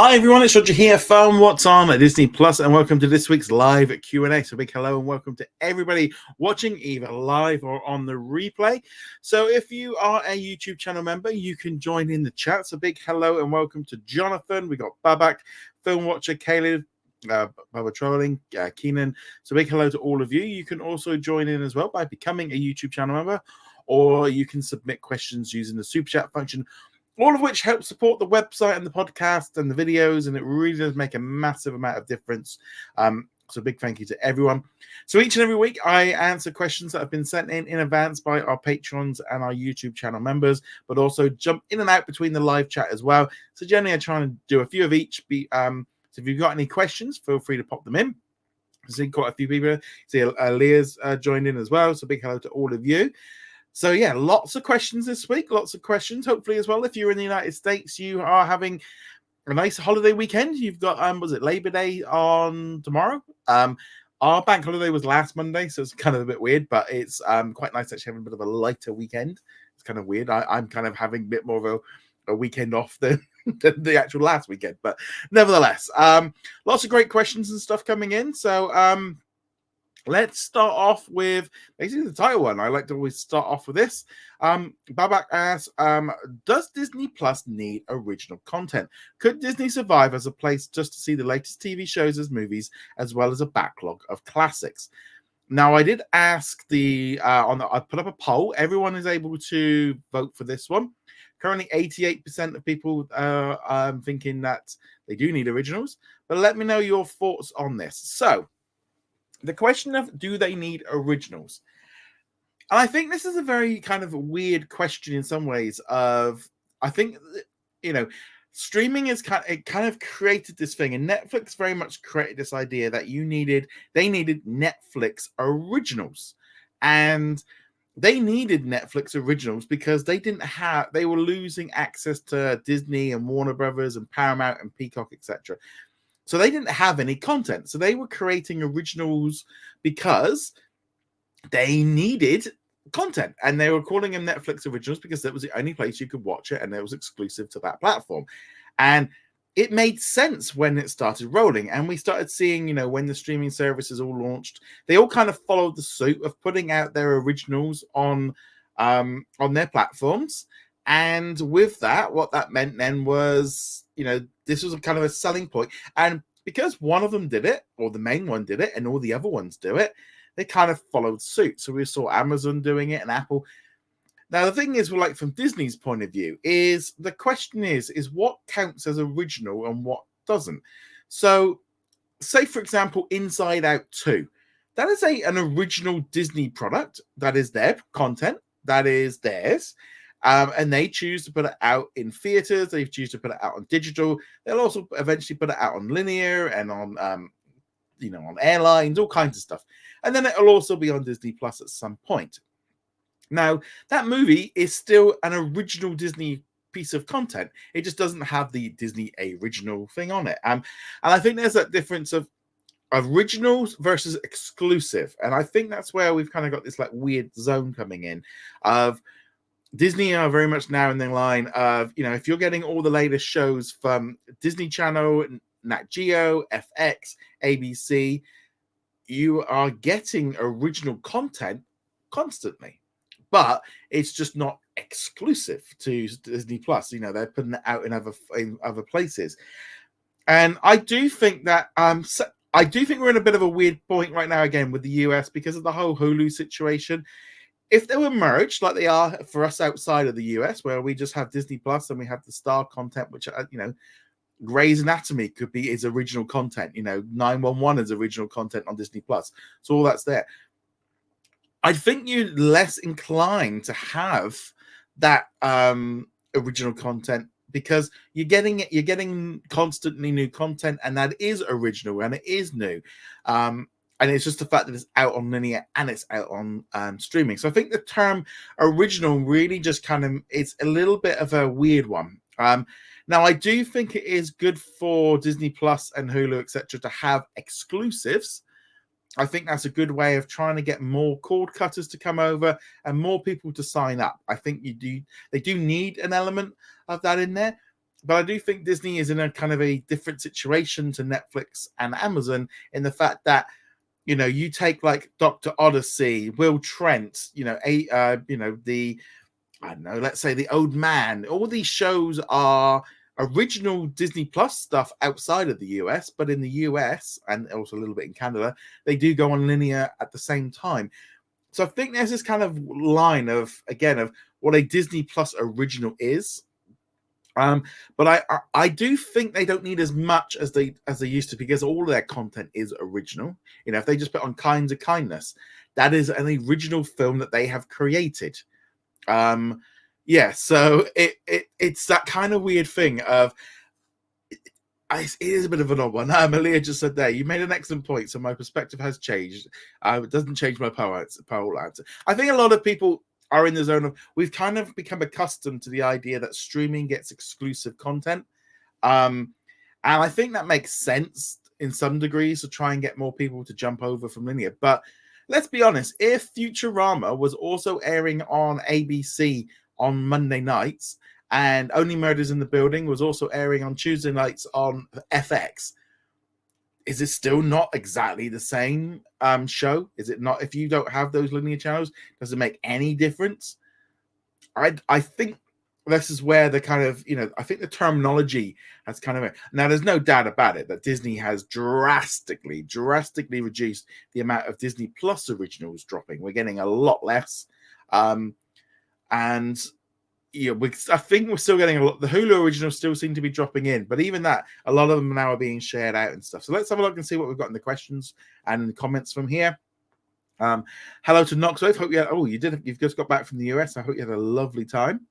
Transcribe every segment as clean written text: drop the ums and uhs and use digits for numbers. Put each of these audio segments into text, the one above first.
Hi everyone, it's Roger here from What's On at Disney Plus, and welcome to this week's live Q&A. So big hello and welcome to everybody watching either live or on the replay. So if you are a YouTube channel member, you can join in the chat. So big hello and welcome to Jonathan. We got Babak, Film Watcher, Caleb, Baba Trolling, Keenan. So big hello to all of you. You can also join in as well by becoming a YouTube channel member, or you can submit questions using the Super Chat function, all of which helps support the website and the podcast and the videos, and it really does make a massive amount of difference. So big thank you to everyone. So each and every week, I answer questions that have been sent in advance by our patrons and our YouTube channel members, but also jump in and out between the live chat as well. So generally, I try and do a few of each. So if you've got any questions, feel free to pop them in. I see quite a few people. See, Leah's joined in as well. So big hello to all of you. So yeah, lots of questions this week, lots of questions. Hopefully as well, if you're in the United States, you are having a nice holiday weekend. You've got, was it Labor Day on tomorrow? Our bank holiday was last Monday, so it's kind of a bit weird, but it's quite nice actually having a bit of a lighter weekend. It's kind of weird. I'm kind of having a bit more of a weekend off than the actual last weekend, but nevertheless, lots of great questions and stuff coming in. So let's start off with basically the title one. I like to always start off with this. Babak asks, does Disney Plus need original content? Could Disney survive as a place just to see the latest TV shows as movies, as well as a backlog of classics? Now, I did ask I put up a poll. Everyone is able to vote for this one. Currently, 88% of people are thinking that they do need originals. But let me know your thoughts on this. So, the question of do they need originals? And I think this is a very kind of weird question in some ways. I think, streaming is kind of created this thing, and Netflix very much created this idea that they needed Netflix originals, and they needed Netflix originals because they were losing access to Disney and Warner Brothers and Paramount and Peacock, etc. So they didn't have any content. So they were creating originals because they needed content, and they were calling them Netflix originals because that was the only place you could watch it, and it was exclusive to that platform. And it made sense when it started rolling, and we started seeing, when the streaming services all launched, they all kind of followed the suit of putting out their originals on their platforms. And with that, what that meant then was, this was a kind of a selling point. And because one of them did it, or the main one did it, and all the other ones do it, they kind of followed suit. So we saw Amazon doing it and Apple. Now, the thing is, from Disney's point of view, is the question is what counts as original and what doesn't? So, say, for example, Inside Out 2. That is an original Disney product. That is their content. That is theirs. And they choose to put it out in theaters. They choose to put it out on digital. They'll also eventually put it out on linear and on, on airlines, all kinds of stuff. And then it'll also be on Disney Plus at some point. Now, that movie is still an original Disney piece of content. It just doesn't have the Disney original thing on it. And I think there's that difference of originals versus exclusive. And I think that's where we've kind of got this weird zone coming in of Disney are very much now in the line of, if you're getting all the latest shows from Disney Channel, Nat Geo, FX, ABC, you are getting original content constantly, but it's just not exclusive to Disney Plus. They're putting it out in other places. And I do think that I do think we're in a bit of a weird point right now again with the US because of the whole Hulu situation. If they were merged like they are for us outside of the US, where we just have Disney Plus and we have the Star content, which, Grey's Anatomy is original content, 911 is original content on Disney Plus. So all that's there. I think you're less inclined to have that original content because you're getting constantly new content, and that is original and it is new. And it's just the fact that it's out on linear and it's out on streaming. So I think the term original really just it's a little bit of a weird one. Now, I do think it is good for Disney Plus and Hulu, etc., to have exclusives. I think that's a good way of trying to get more cord cutters to come over and more people to sign up. I think they do need an element of that in there. But I do think Disney is in a kind of a different situation to Netflix and Amazon in the fact that, you know, you take like Dr. Odyssey, Will Trent, you know, the, I don't know, let's say The Old Man. All these shows are original Disney Plus stuff outside of the US, but in the US and also a little bit in Canada, they do go on linear at the same time. So I think there's this kind of line of, again, of what a Disney Plus original is. But I do think they don't need as much as they used to, because all of their content is original. You know, if they just put on Kinds of Kindness, that is an original film that they have created. Yeah, so it's that kind of weird thing of it is a bit of an odd one. Malia just said there, you made an excellent point, so my perspective has changed. It doesn't change my poll answer. I think a lot of people are in the zone of, we've kind of become accustomed to the idea that streaming gets exclusive content. And I think that makes sense in some degrees to try and get more people to jump over from linear. But let's be honest, if Futurama was also airing on ABC on Monday nights, and Only Murders in the Building was also airing on Tuesday nights on FX, is it still not exactly the same show? Is it not? If you don't have those linear channels, does it make any difference? I think this is where the kind of, you know, I think the terminology has kind of, now there's no doubt about it that Disney has drastically reduced the amount of Disney Plus originals dropping. We're getting a lot less. And yeah, I think we're still getting a lot. The Hulu originals still seem to be dropping in, but even that, a lot of them now are being shared out and stuff. So let's have a look and see what we've got in the questions and in the comments from here. Hello to Knoxwave. Hope you had, you've just got back from the US. I hope you had a lovely time.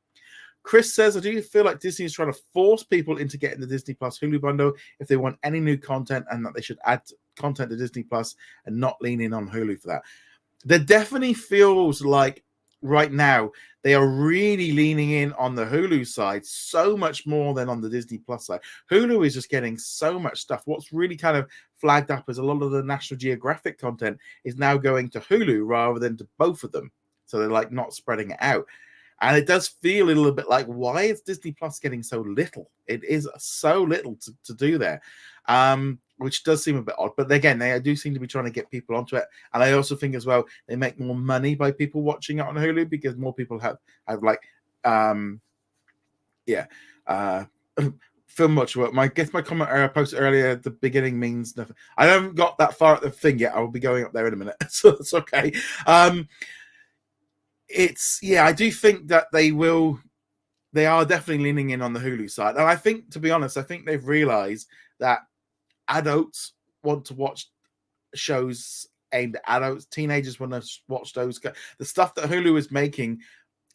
Chris says, I do feel like Disney is trying to force people into getting the Disney Plus Hulu bundle if they want any new content, and that they should add content to Disney Plus and not lean in on Hulu for that. There definitely feels like right now they are really leaning in on the Hulu side so much more than on the Disney Plus side. Hulu is just getting so much stuff. What's really kind of flagged up is a lot of the National Geographic content is now going to Hulu rather than to both of them. So they're like not spreading it out. And it does feel a little bit like, why is Disney Plus getting so little? It is so little to do there, which does seem a bit odd. But again, they do seem to be trying to get people onto it. And I also think as well, they make more money by people watching it on Hulu because more people have like, film much work. My comment I posted earlier at the beginning means nothing. I haven't got that far at the thing yet. I will be going up there in a minute, so it's okay. I do think that they are definitely leaning in on the Hulu side. And I think, to be honest, I think they've realized that adults want to watch shows aimed at adults. Teenagers want to watch those. The stuff that Hulu is making,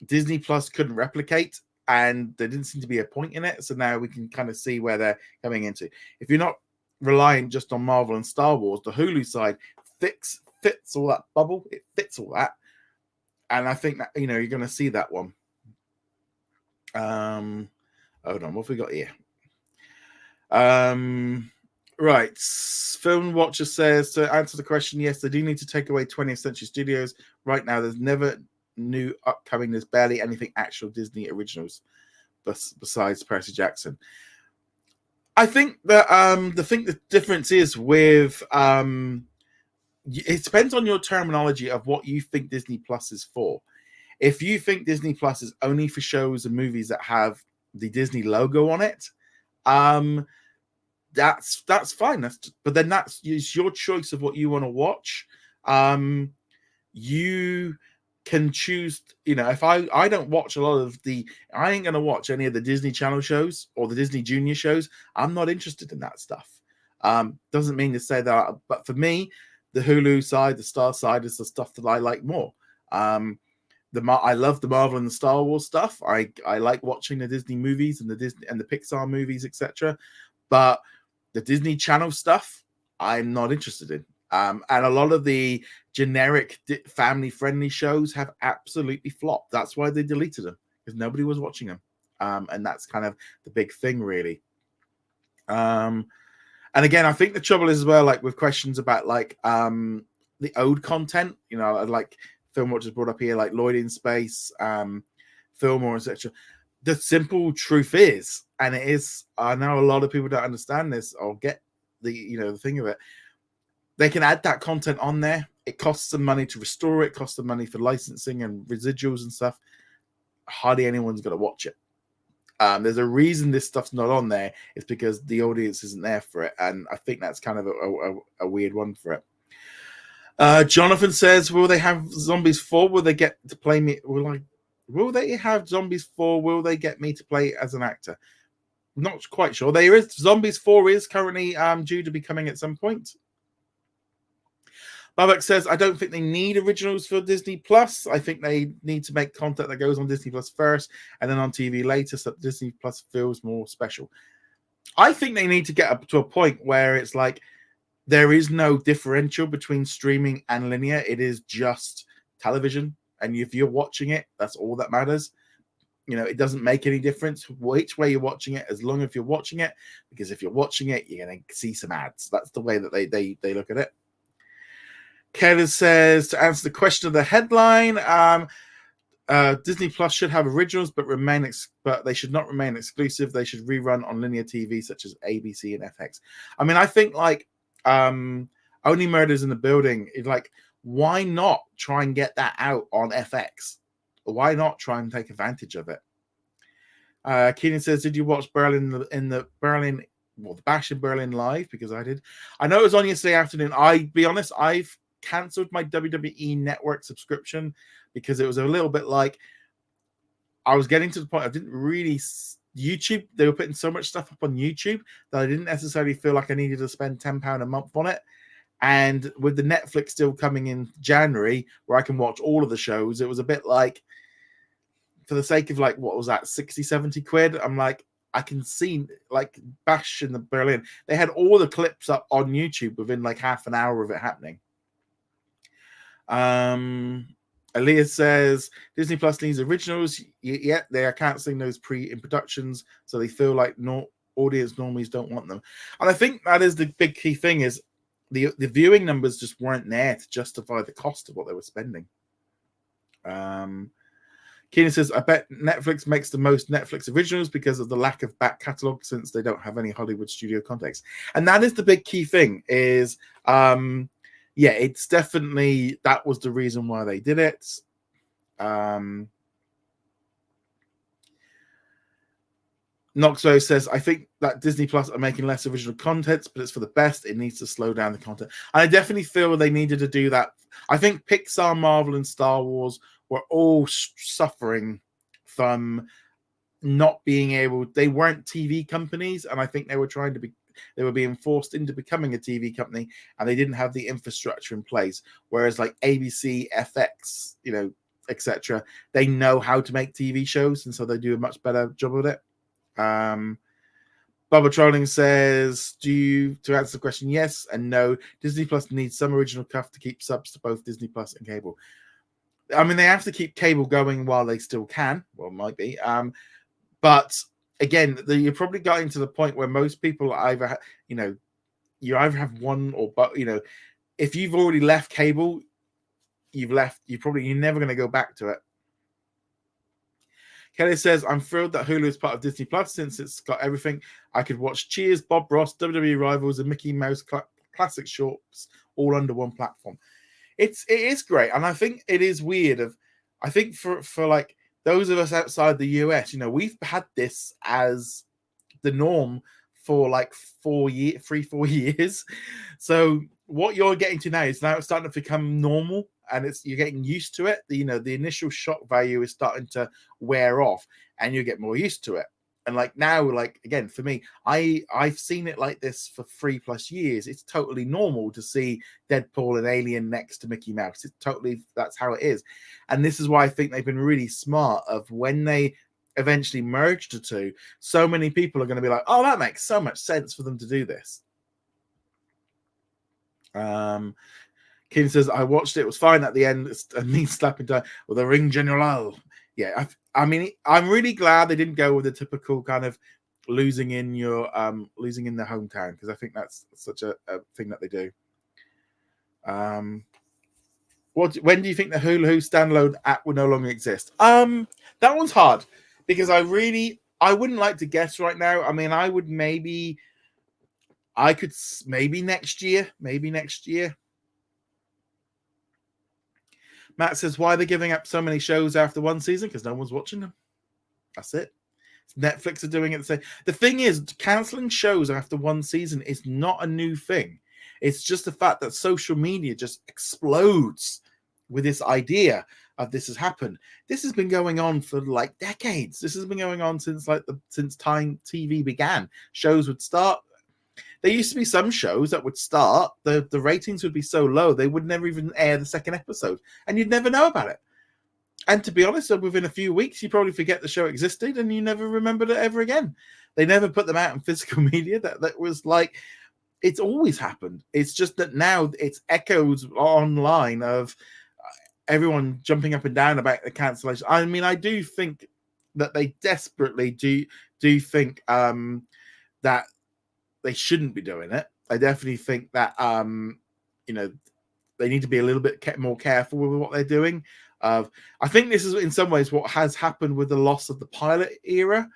Disney Plus couldn't replicate, and there didn't seem to be a point in it. So now we can kind of see where they're coming into. If you're not relying just on Marvel and Star Wars, the Hulu side fits all that bubble. It fits all that. And I think that, you know, you're going to see that one. Hold on, what have we got here? Right. Film Watcher says, to answer the question, yes, they do need to take away 20th Century Studios. Right now, there's never new upcoming. There's barely anything actual Disney originals besides Percy Jackson. I think that the difference is with it depends on your terminology of what you think Disney Plus is for. If you think Disney Plus is only for shows and movies that have the Disney logo on it, that's fine. But then that's your choice of what you want to watch. You can choose, you know, if I don't watch a lot of I ain't going to watch any of the Disney Channel shows or the Disney Junior shows. I'm not interested in that stuff. Doesn't mean to say that, but for me, the Hulu side, the Star side is the stuff that I like more. I love the Marvel and the Star Wars stuff. I like watching the Disney movies and the Disney and the Pixar movies, etc. But the Disney Channel stuff, I'm not interested in. And a lot of the generic family-friendly shows have absolutely flopped. That's why they deleted them, because nobody was watching them. And that's kind of the big thing, really. And again, I think the trouble is as well, like with questions about like the old content, you know, like Film Watchers brought up here, like Lloyd in Space, Fillmore, etc. the simple truth is, and it is, I know a lot of people don't understand this or get the thing of it. They can add that content on there. It costs them money to restore it, costs them money for licensing and residuals and stuff. Hardly anyone's going to watch it. There's a reason this stuff's not on there. It's because the audience isn't there for it, and I think that's kind of a weird one for it. Jonathan says, "Will they have Zombies 4? Will they get to play me? Will they have Zombies 4? Will they get me to play as an actor?" Not quite sure. There is Zombies 4 is currently due to be coming at some point. Babak says, I don't think they need originals for Disney Plus. I think they need to make content that goes on Disney Plus first and then on TV later, so that Disney Plus feels more special. I think they need to get up to a point where it's like there is no differential between streaming and linear. It is just television. And if you're watching it, that's all that matters. It doesn't make any difference which way you're watching it, as long as you're watching it, because if you're watching it, you're going to see some ads. That's the way that they look at it. Kayla says, to answer the question of the headline, Disney Plus should have originals, but they should not remain exclusive. They should rerun on linear TV, such as ABC and FX. I mean, I think Only Murders in the Building is like, why not try and get that out on FX? Why not try and take advantage of it? Keenan says, did you watch Berlin in the Bash in Berlin live? Because I did. I know it was on yesterday afternoon. I'll be honest, I've cancelled my WWE Network subscription because it was a little bit like I was getting to the point I didn't really YouTube. They were putting so much stuff up on YouTube that I didn't necessarily feel like I needed to spend £10 a month on it. And with the Netflix still coming in January, where I can watch all of the shows, it was a bit like, for the sake of what was that, 60, 70 quid? I'm like, I can see Bash in the Berlin. They had all the clips up on YouTube within half an hour of it happening. Aaliyah says, Disney Plus needs originals. Yet they are cancelling those pre-productions, so they feel like audience normies don't want them. And I think that is the big key thing, is the viewing numbers just weren't there to justify the cost of what they were spending. Keenan says, I bet Netflix makes the most Netflix originals because of the lack of back catalogue, since they don't have any Hollywood studio context. And that is the big key thing, is it's definitely, that was the reason why they did it. Knoxville says, I think that Disney Plus are making less original content, but it's for the best. It needs to slow down the content. And I definitely feel they needed to do that. I think Pixar, Marvel, and Star Wars were all suffering from not being able, they weren't TV companies, and I think they were being forced into becoming a TV company, and they didn't have the infrastructure in place. Whereas ABC, FX, etc., they know how to make TV shows, and so they do a much better job of it. Bubba Trolling says, to answer the question, yes and no. Disney Plus needs some original stuff to keep subs to both Disney Plus and cable. I mean, they have to keep cable going while they still can. Well, it might be. But again, you're probably getting to the point where most people either, you either have one or, but if you've already left cable, you're never going to go back to it. Kelly says, I'm thrilled that Hulu is part of Disney Plus, since it's got everything. I could watch Cheers, Bob Ross, WWE Rivals, and Mickey Mouse classic shorts all under one platform. It is great. And I think it is weird. I think for those of us outside the US, we've had this as the norm for 4 years. So what you're getting to now is now it's starting to become normal, and you're getting used to it. The initial shock value is starting to wear off, and you get more used to it. And now, again, for me, I've seen it like this for 3+ years. It's totally normal to see Deadpool and Alien next to Mickey Mouse. That's how it is. And this is why I think they've been really smart of when they eventually merge the two. So many people are going to be like, oh, that makes so much sense for them to do this. Kim says, I watched it. It was fine at the end. It's me slapping down with a ring general. Yeah, I mean, I'm really glad they didn't go with the typical kind of losing in the hometown, because I think that's such a thing that they do. When do you think the Hulu standalone app will no longer exist? That one's hard, because I wouldn't like to guess right now. I mean, I could maybe next year. Matt says, why are they giving up so many shows after one season? Because no one's watching them. That's it. Netflix are doing it the same. The thing is, canceling shows after one season is not a new thing. It's just the fact that social media just explodes with this idea of this has happened. This has been going on for like decades. This has been going on since time TV began. Shows would start. There used to be some shows that would start, the ratings would be so low they would never even air the second episode, and you'd never know about it. And to be honest, within a few weeks, you probably forget the show existed and you never remembered it ever again. They never put them out in physical media. That was like, it's always happened. It's just that now it's echoes online of everyone jumping up and down about the cancellation. I mean, I do think that they desperately do think that they shouldn't be doing it. I definitely think that they need to be a little bit more careful with what they're doing. I think this is in some ways what has happened with the loss of the pilot era,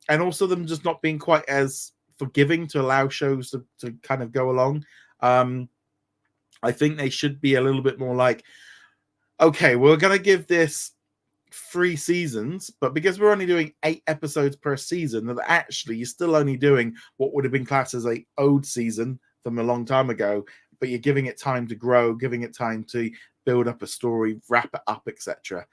and also them just not being quite as forgiving to allow shows to kind of go along. I think they should be a little bit more like, okay, we're going to give this 3 seasons, but because we're only doing 8 episodes per season, that actually you're still only doing what would have been classed as a ode season from a long time ago, but you're giving it time to grow, giving it time to build up a story, wrap it up, etc.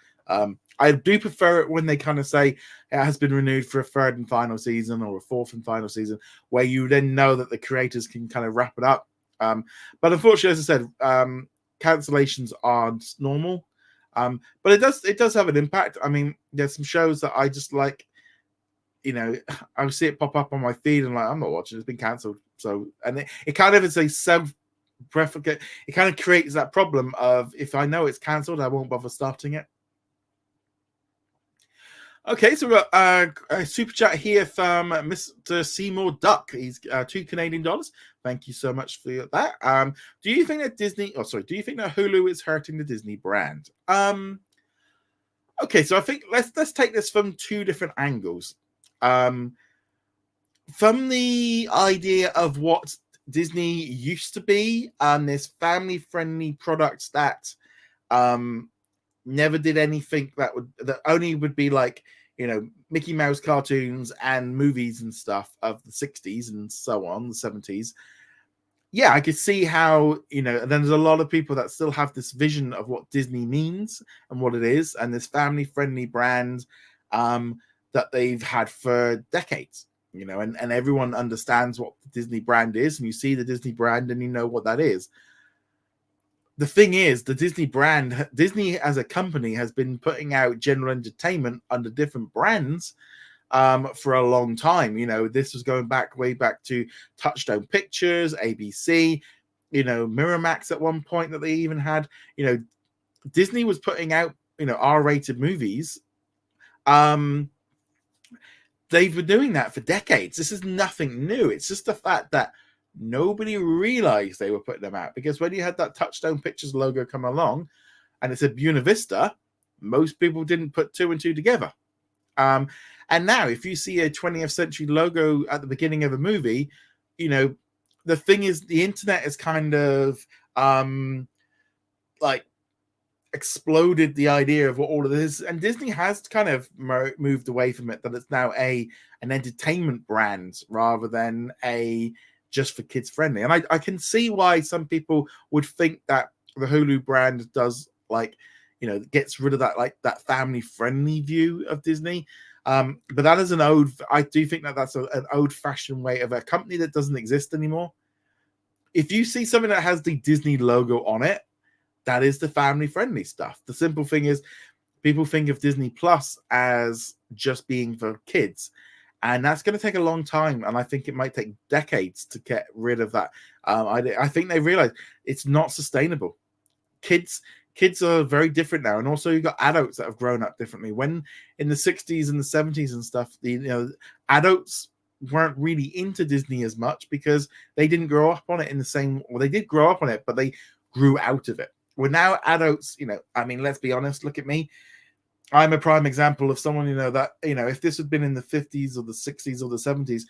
I do prefer it when they kind of say it has been renewed for a 3rd and final season or a 4th and final season, where you then know that the creators can kind of wrap it up. But unfortunately, as I said, cancellations aren't normal. But it does have an impact. I mean, there's some shows that I just like, I see it pop up on my feed and like, I'm not watching, it's been cancelled. So, and it kind of is a self-replicate. It kind of creates that problem of, if I know it's cancelled, I won't bother starting it. Okay, so we've got a super chat here from Mr. Seymour Duck. He's $2 Canadian. Thank you so much for that. Do you think that Hulu is hurting the Disney brand? Okay, so I think let's take this from 2 different angles. From the idea of what Disney used to be, there's family-friendly products that never did anything that only would be like, Mickey Mouse cartoons and movies and stuff of the 60s and so on, the 70s. Yeah, I could see how, and then there's a lot of people that still have this vision of what Disney means and what it is, and this family-friendly brand that they've had for decades, and everyone understands what the Disney brand is, and you see the Disney brand and you know what that is. The thing is, the Disney brand, Disney as a company has been putting out general entertainment under different brands for a long time. This was going way back to Touchstone Pictures, ABC, Miramax at one point that they even had. Disney was putting out, R-rated movies. They've been doing that for decades. This is nothing new. It's just the fact that nobody realized they were putting them out, because when you had that Touchstone Pictures logo come along and it said Buena Vista, most people didn't put 2 and 2 together. And now if you see a 20th century logo at the beginning of a movie, the thing is, the internet is kind of like exploded the idea of what all of this, and Disney has kind of moved away from it, that it's now an entertainment brand rather than a just for kids friendly. And I can see why some people would think that the Hulu brand does, like, gets rid of that, like, that family friendly view of Disney. But that is I do think that that's an old fashioned way of a company that doesn't exist anymore. If you see something that has the Disney logo on it, that is the family friendly stuff. The simple thing is, people think of Disney Plus as just being for kids. And that's going to take a long time, and I think it might take decades to get rid of that. I think they realize it's not sustainable. Kids are very different now, and also you've got adults that have grown up differently. When in the 60s and the 70s and stuff, adults weren't really into Disney as much because they didn't grow up on it in the same. Well, they did grow up on it, but they grew out of it. Well, now adults, I mean, let's be honest. Look at me. I'm a prime example of someone, that, if this had been in the 50s or the 60s or the 70s,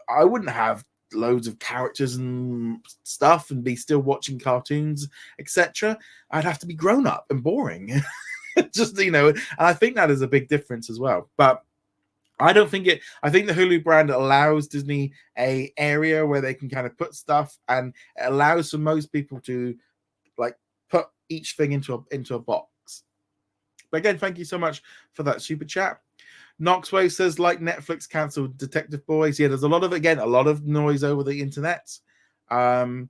I wouldn't have loads of characters and stuff and be still watching cartoons, etc. I'd have to be grown up and boring. Just, and I think that is a big difference as well. But I don't think I think the Hulu brand allows Disney a area where they can kind of put stuff, and it allows for most people to like put each thing into a box. But again, thank you so much for that super chat. Knoxway says, like Netflix cancelled Detective Boys. Yeah, there's a lot of noise over the internet. Aaliyah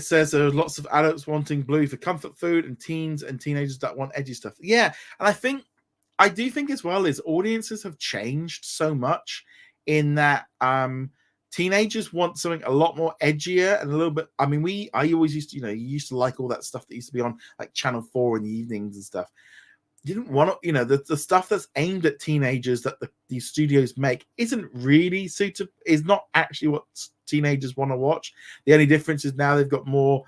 says there are lots of adults wanting Blue for comfort food and teens and teenagers that want edgy stuff. Yeah, and I do think as well is audiences have changed so much in that teenagers want something a lot more edgier and a little bit. I mean, I always used to, you used to like all that stuff that used to be on like Channel 4 in the evenings and stuff. You didn't want to, the stuff that's aimed at teenagers that these studios make isn't really suitable, is not actually what teenagers want to watch. The only difference is now they've got more,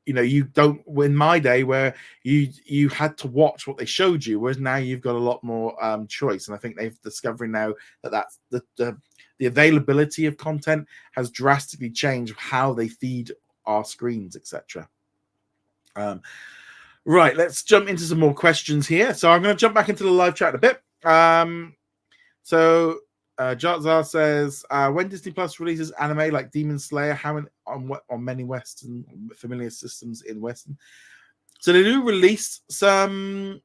you don't, in my day where you had to watch what they showed you, whereas now you've got a lot more choice. And I think they've discovered now that's the availability of content has drastically changed how they feed our screens, etc. Right, let's jump into some more questions here. So I'm going to jump back into the live chat a bit. Jatzar says, when Disney Plus releases anime like Demon Slayer, how on many Western familiar systems in Western? So they do release some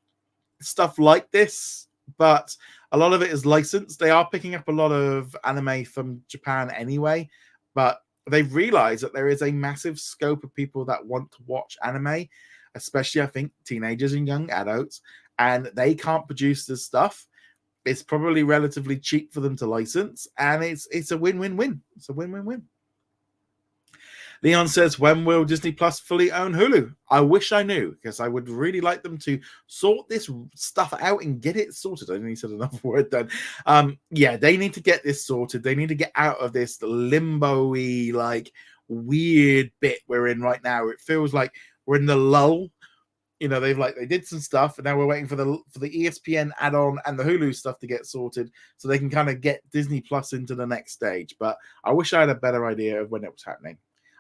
stuff like this, but a lot of it is licensed. They are picking up a lot of anime from Japan anyway, but they've realized that there is a massive scope of people that want to watch anime, especially, I think, teenagers and young adults, and they can't produce this stuff. It's probably relatively cheap for them to license, and it's a win-win-win. It's a win-win-win. Leon says, when will Disney Plus fully own Hulu? I wish I knew, because I would really like them to sort this stuff out and get it sorted. I only said another word then. Yeah, they need to get this sorted. They need to get out of this limbo-y, like, weird bit we're in right now. It feels like we're in the lull. They did some stuff, and now we're waiting for the ESPN add-on and the Hulu stuff to get sorted, so they can kind of get Disney Plus into the next stage. But I wish I had a better idea of when it was happening.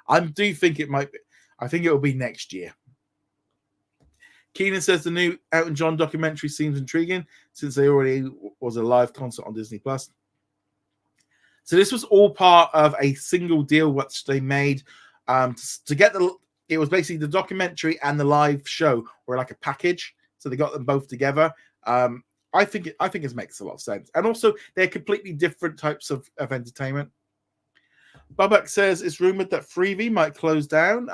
I do think it might be. I think it will be next year. Keenan says the new Elton John documentary seems intriguing since they already was a live concert on Disney Plus. So this was all part of a single deal which they made to get the. It was basically the documentary and the live show were like a package, so they got them both together. I think it makes a lot of sense, and also they're completely different types of entertainment. Babak says it's rumored that Freevee might close down.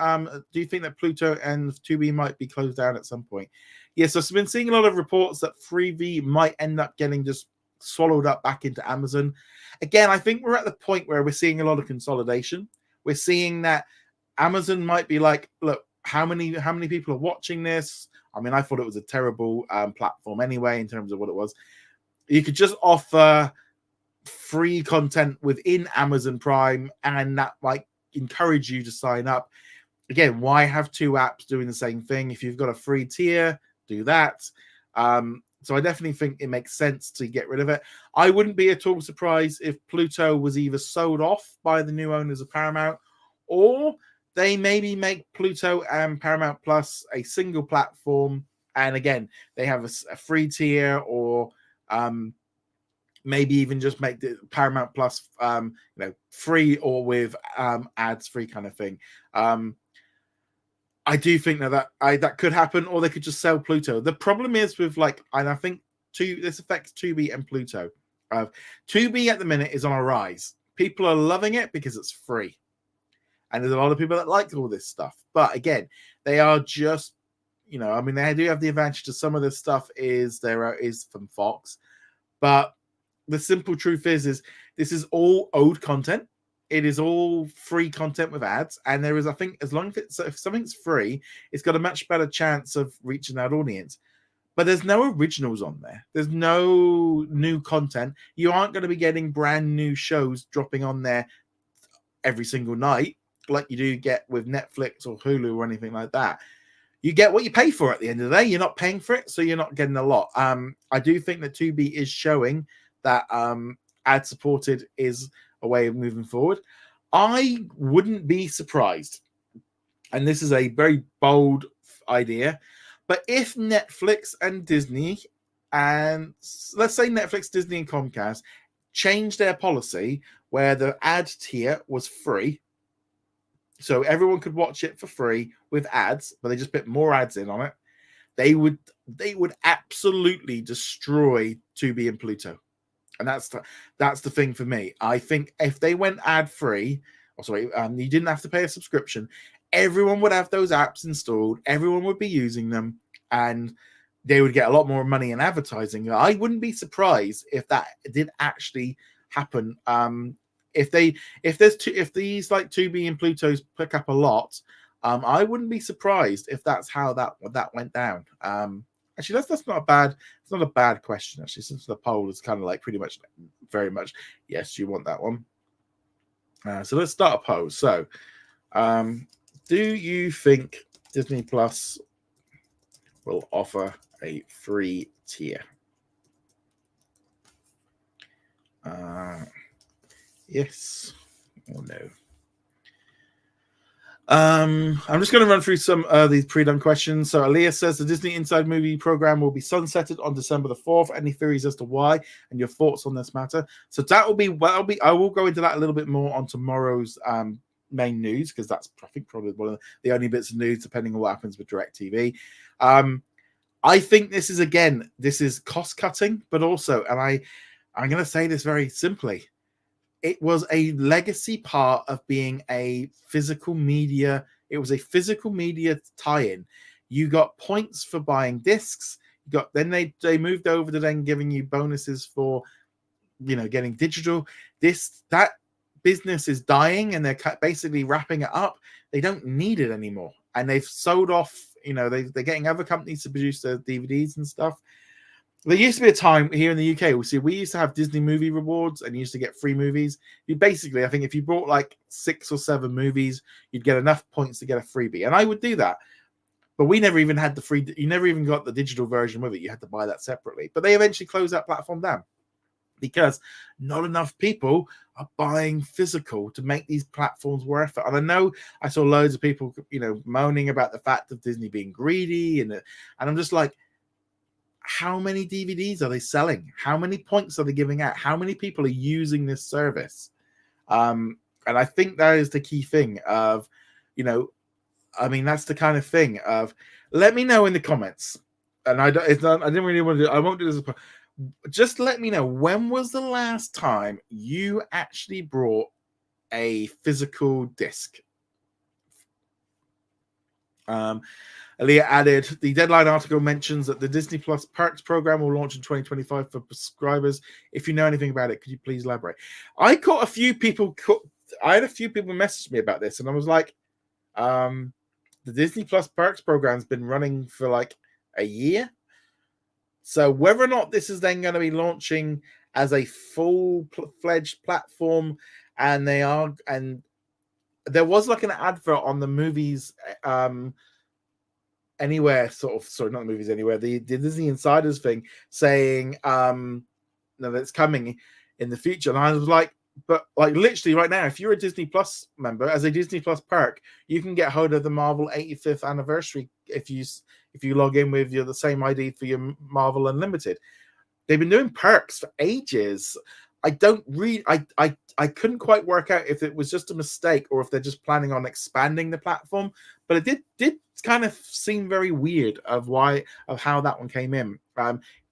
Do you think that Pluto and Tubi might be closed down at some point? Yes, I've been seeing a lot of reports that Freevee might end up getting just swallowed up back into Amazon. Again, I think we're at the point where we're seeing a lot of consolidation. We're seeing that Amazon might be like, look, how many people are watching this? I mean, I thought it was a terrible platform anyway in terms of what it was. You could just offer free content within Amazon Prime, and that might encourage you to sign up. Again, why have two apps doing the same thing? If you've got a free tier, do that. So I definitely think it makes sense to get rid of it. I wouldn't be at all surprised if Pluto was either sold off by the new owners of Paramount, or they maybe make Pluto and Paramount Plus a single platform, and again, they have a free tier, or maybe even just make the Paramount Plus free or with ads free kind of thing. I do think that could happen, or they could just sell Pluto. The problem is with and I think this affects Tubi and Pluto. Tubi at the minute is on a rise. People are loving it because it's free. And there's a lot of people that like all this stuff. But again, they are just, they do have the advantage to some of this stuff is from Fox. But the simple truth is this is all old content. It is all free content with ads. And there is, I think, as long as if something's free, it's got a much better chance of reaching that audience. But there's no originals on there. There's no new content. You aren't going to be getting brand new shows dropping on there every single night like you do get with Netflix or Hulu or anything like that. you get what you pay for at the end of the day. You're not paying for it, so you're not getting a lot. I do think that Tubi is showing that ad supported is a way of moving forward. I wouldn't be surprised, and this is a very bold idea, but if Netflix and Disney, and let's say Netflix, Disney, and Comcast changed their policy where the ad tier was free, so everyone could watch it for free with ads, but they just put more ads in on it, they would absolutely destroy Tubi and Pluto. And that's the thing for me. I think if they went ad free, you didn't have to pay a subscription, everyone would have those apps installed, everyone would be using them, and they would get a lot more money in advertising. I wouldn't be surprised if that did actually happen. If these like Tubi and Pluto's pick up a lot, I wouldn't be surprised if that's how that went down. Actually, that's not a bad. It's not a bad question actually, since the poll is kind of like pretty much, very much yes, you want that one. So let's start a poll. So, do you think Disney Plus will offer a free tier? Yes or no? I'm just going to run through some of these pre-done questions. So Aaliyah says the Disney Inside Movie program will be sunsetted on December the 4th. Any theories as to why and your thoughts on this matter? So that'll be I will go into that a little bit more on tomorrow's main news, because that's, I think, probably one of the only bits of news, depending on what happens with DirecTV. I think this is cost cutting, but also, and I'm going to say this very simply, it was a legacy part of being a physical media. It was a physical media tie-in. You got points for buying discs. Then they moved over to then giving you bonuses for, getting digital. That business is dying, and they're basically wrapping it up. They don't need it anymore, and they've sold off. They're getting other companies to produce their DVDs and stuff. There used to be a time here in the UK, we used to have Disney movie rewards, and you used to get free movies. You basically, I think if you bought like 6 or 7 movies, you'd get enough points to get a freebie. And I would do that. But we never even had you never even got the digital version with it. You had to buy that separately. But they eventually closed that platform down because not enough people are buying physical to make these platforms worth it. And I know I saw loads of people, moaning about the fact of Disney being greedy. And I'm just like, how many DVDs are they selling? How many points are they giving out? How many people are using this service? And I think that is the key thing of, that's the kind of thing of, let me know in the comments. And I didn't really want to I won't do this. Just let me know, when was the last time you actually brought a physical disc? Aaliyah added, the Deadline article mentions that the Disney Plus Perks program will launch in 2025 for subscribers. If you know anything about it, could you please elaborate? I had a few people message me about this, and I was like, the Disney Plus Perks program has been running for like a year. So whether or not this is then going to be launching as a full-fledged platform, and there was like an advert on the Movies Anywhere, not the Movies Anywhere, the Disney Insiders thing, saying that's coming in the future. And I was like, but like literally right now, if you're a Disney Plus member, as a Disney Plus perk, you can get hold of the Marvel 85th anniversary if you log in with the same ID for your Marvel Unlimited. They've been doing perks for ages. I couldn't quite work out if it was just a mistake or if they're just planning on expanding the platform, but it did kind of seem very weird of how that one came in.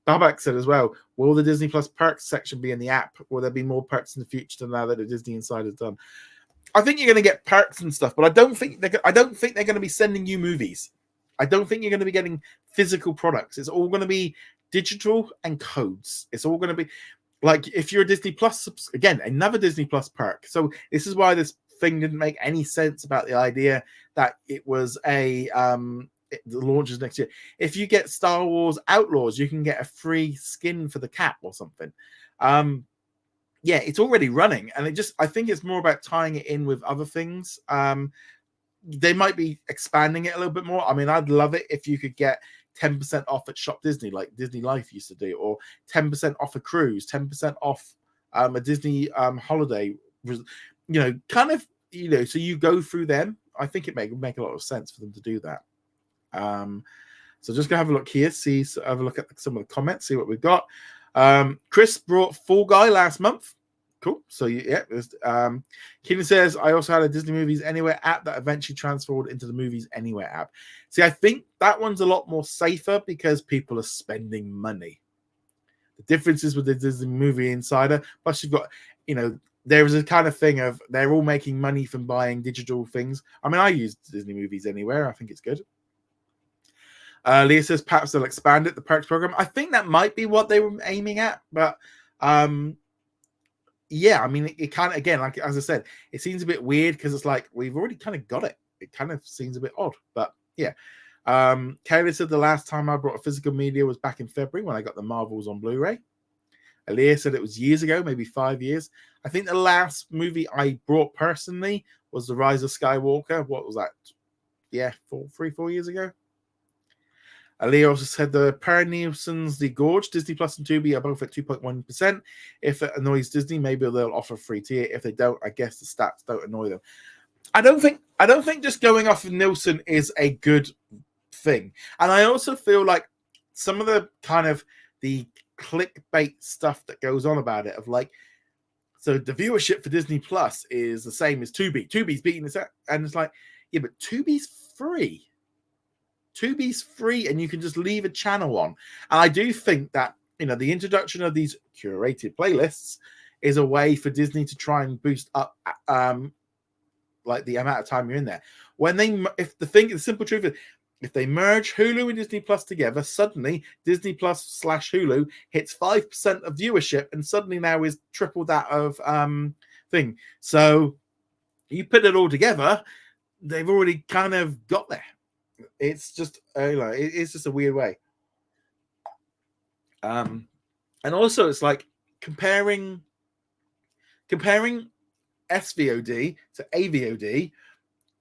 Babak said as well, will the Disney Plus perks section be in the app? Will there be more perks in the future than now that the Disney Insider's done? I think you're going to get perks and stuff, but I don't think they're going to be sending you movies. I don't think you're going to be getting physical products. It's all going to be digital and codes. It's all going to be like, if you're a Disney Plus, again, another Disney Plus perk. So this is why this thing didn't make any sense about the idea that it was the launch is next year. If you get Star Wars Outlaws, you can get a free skin for the cap or something. It's already running, and I think it's more about tying it in with other things. they might be expanding it a little bit more. I mean, I'd love it if you could get 10% off at Shop Disney, like Disney Life used to do, or 10% off a cruise, 10% off a Disney holiday, kind of, so you go through them. I think it make a lot of sense for them to do that. So just gonna have a look here, have a look at some of the comments, see what we've got. Chris brought Fall Guy last month. Cool. So yeah, Keenan says, I also had a Disney Movies Anywhere app that eventually transferred into the Movies Anywhere app. See, I think that one's a lot more safer because people are spending money. The difference is with the Disney Movie Insider, plus you've got, there is a kind of thing of they're all making money from buying digital things. I mean, I use Disney Movies Anywhere. I think it's good. Leah says perhaps they'll expand it, the perks program. I think that might be what they were aiming at, but yeah, I mean, it kind of, again, like as I said, it seems a bit weird because it's like we've already kind of got it. It kind of seems a bit odd, but yeah. Kayla said the last time I brought a physical media was back in February when I got the Marvels on Blu-ray. Aaliyah said it was years ago, maybe 5 years. I think the last movie I brought personally was The Rise of Skywalker. What was that? Yeah, 4 years ago. Aaliyah also said the Per-Nielsen's The Gorge, Disney Plus and Tubi are both at 2.1%. If it annoys Disney, maybe they'll offer a free tier. If they don't, I guess the stats don't annoy them. I don't think just going off of Nielsen is a good thing. And I also feel like some of the kind of the clickbait stuff that goes on about it, of like, so the viewership for Disney Plus is the same as Tubi. Tubi's beating this out. And it's like, yeah, but Tubi's free. Tubi's free and you can just leave a channel on. And I do think that, the introduction of these curated playlists is a way for Disney to try and boost up like the amount of time you're in there. The simple truth is, if they merge Hulu and Disney Plus together, suddenly Disney Plus / Hulu hits 5% of viewership and suddenly now is triple that of thing. So you put it all together, they've already kind of got there. It's just it's just a weird way. And also it's like comparing SVOD to AVOD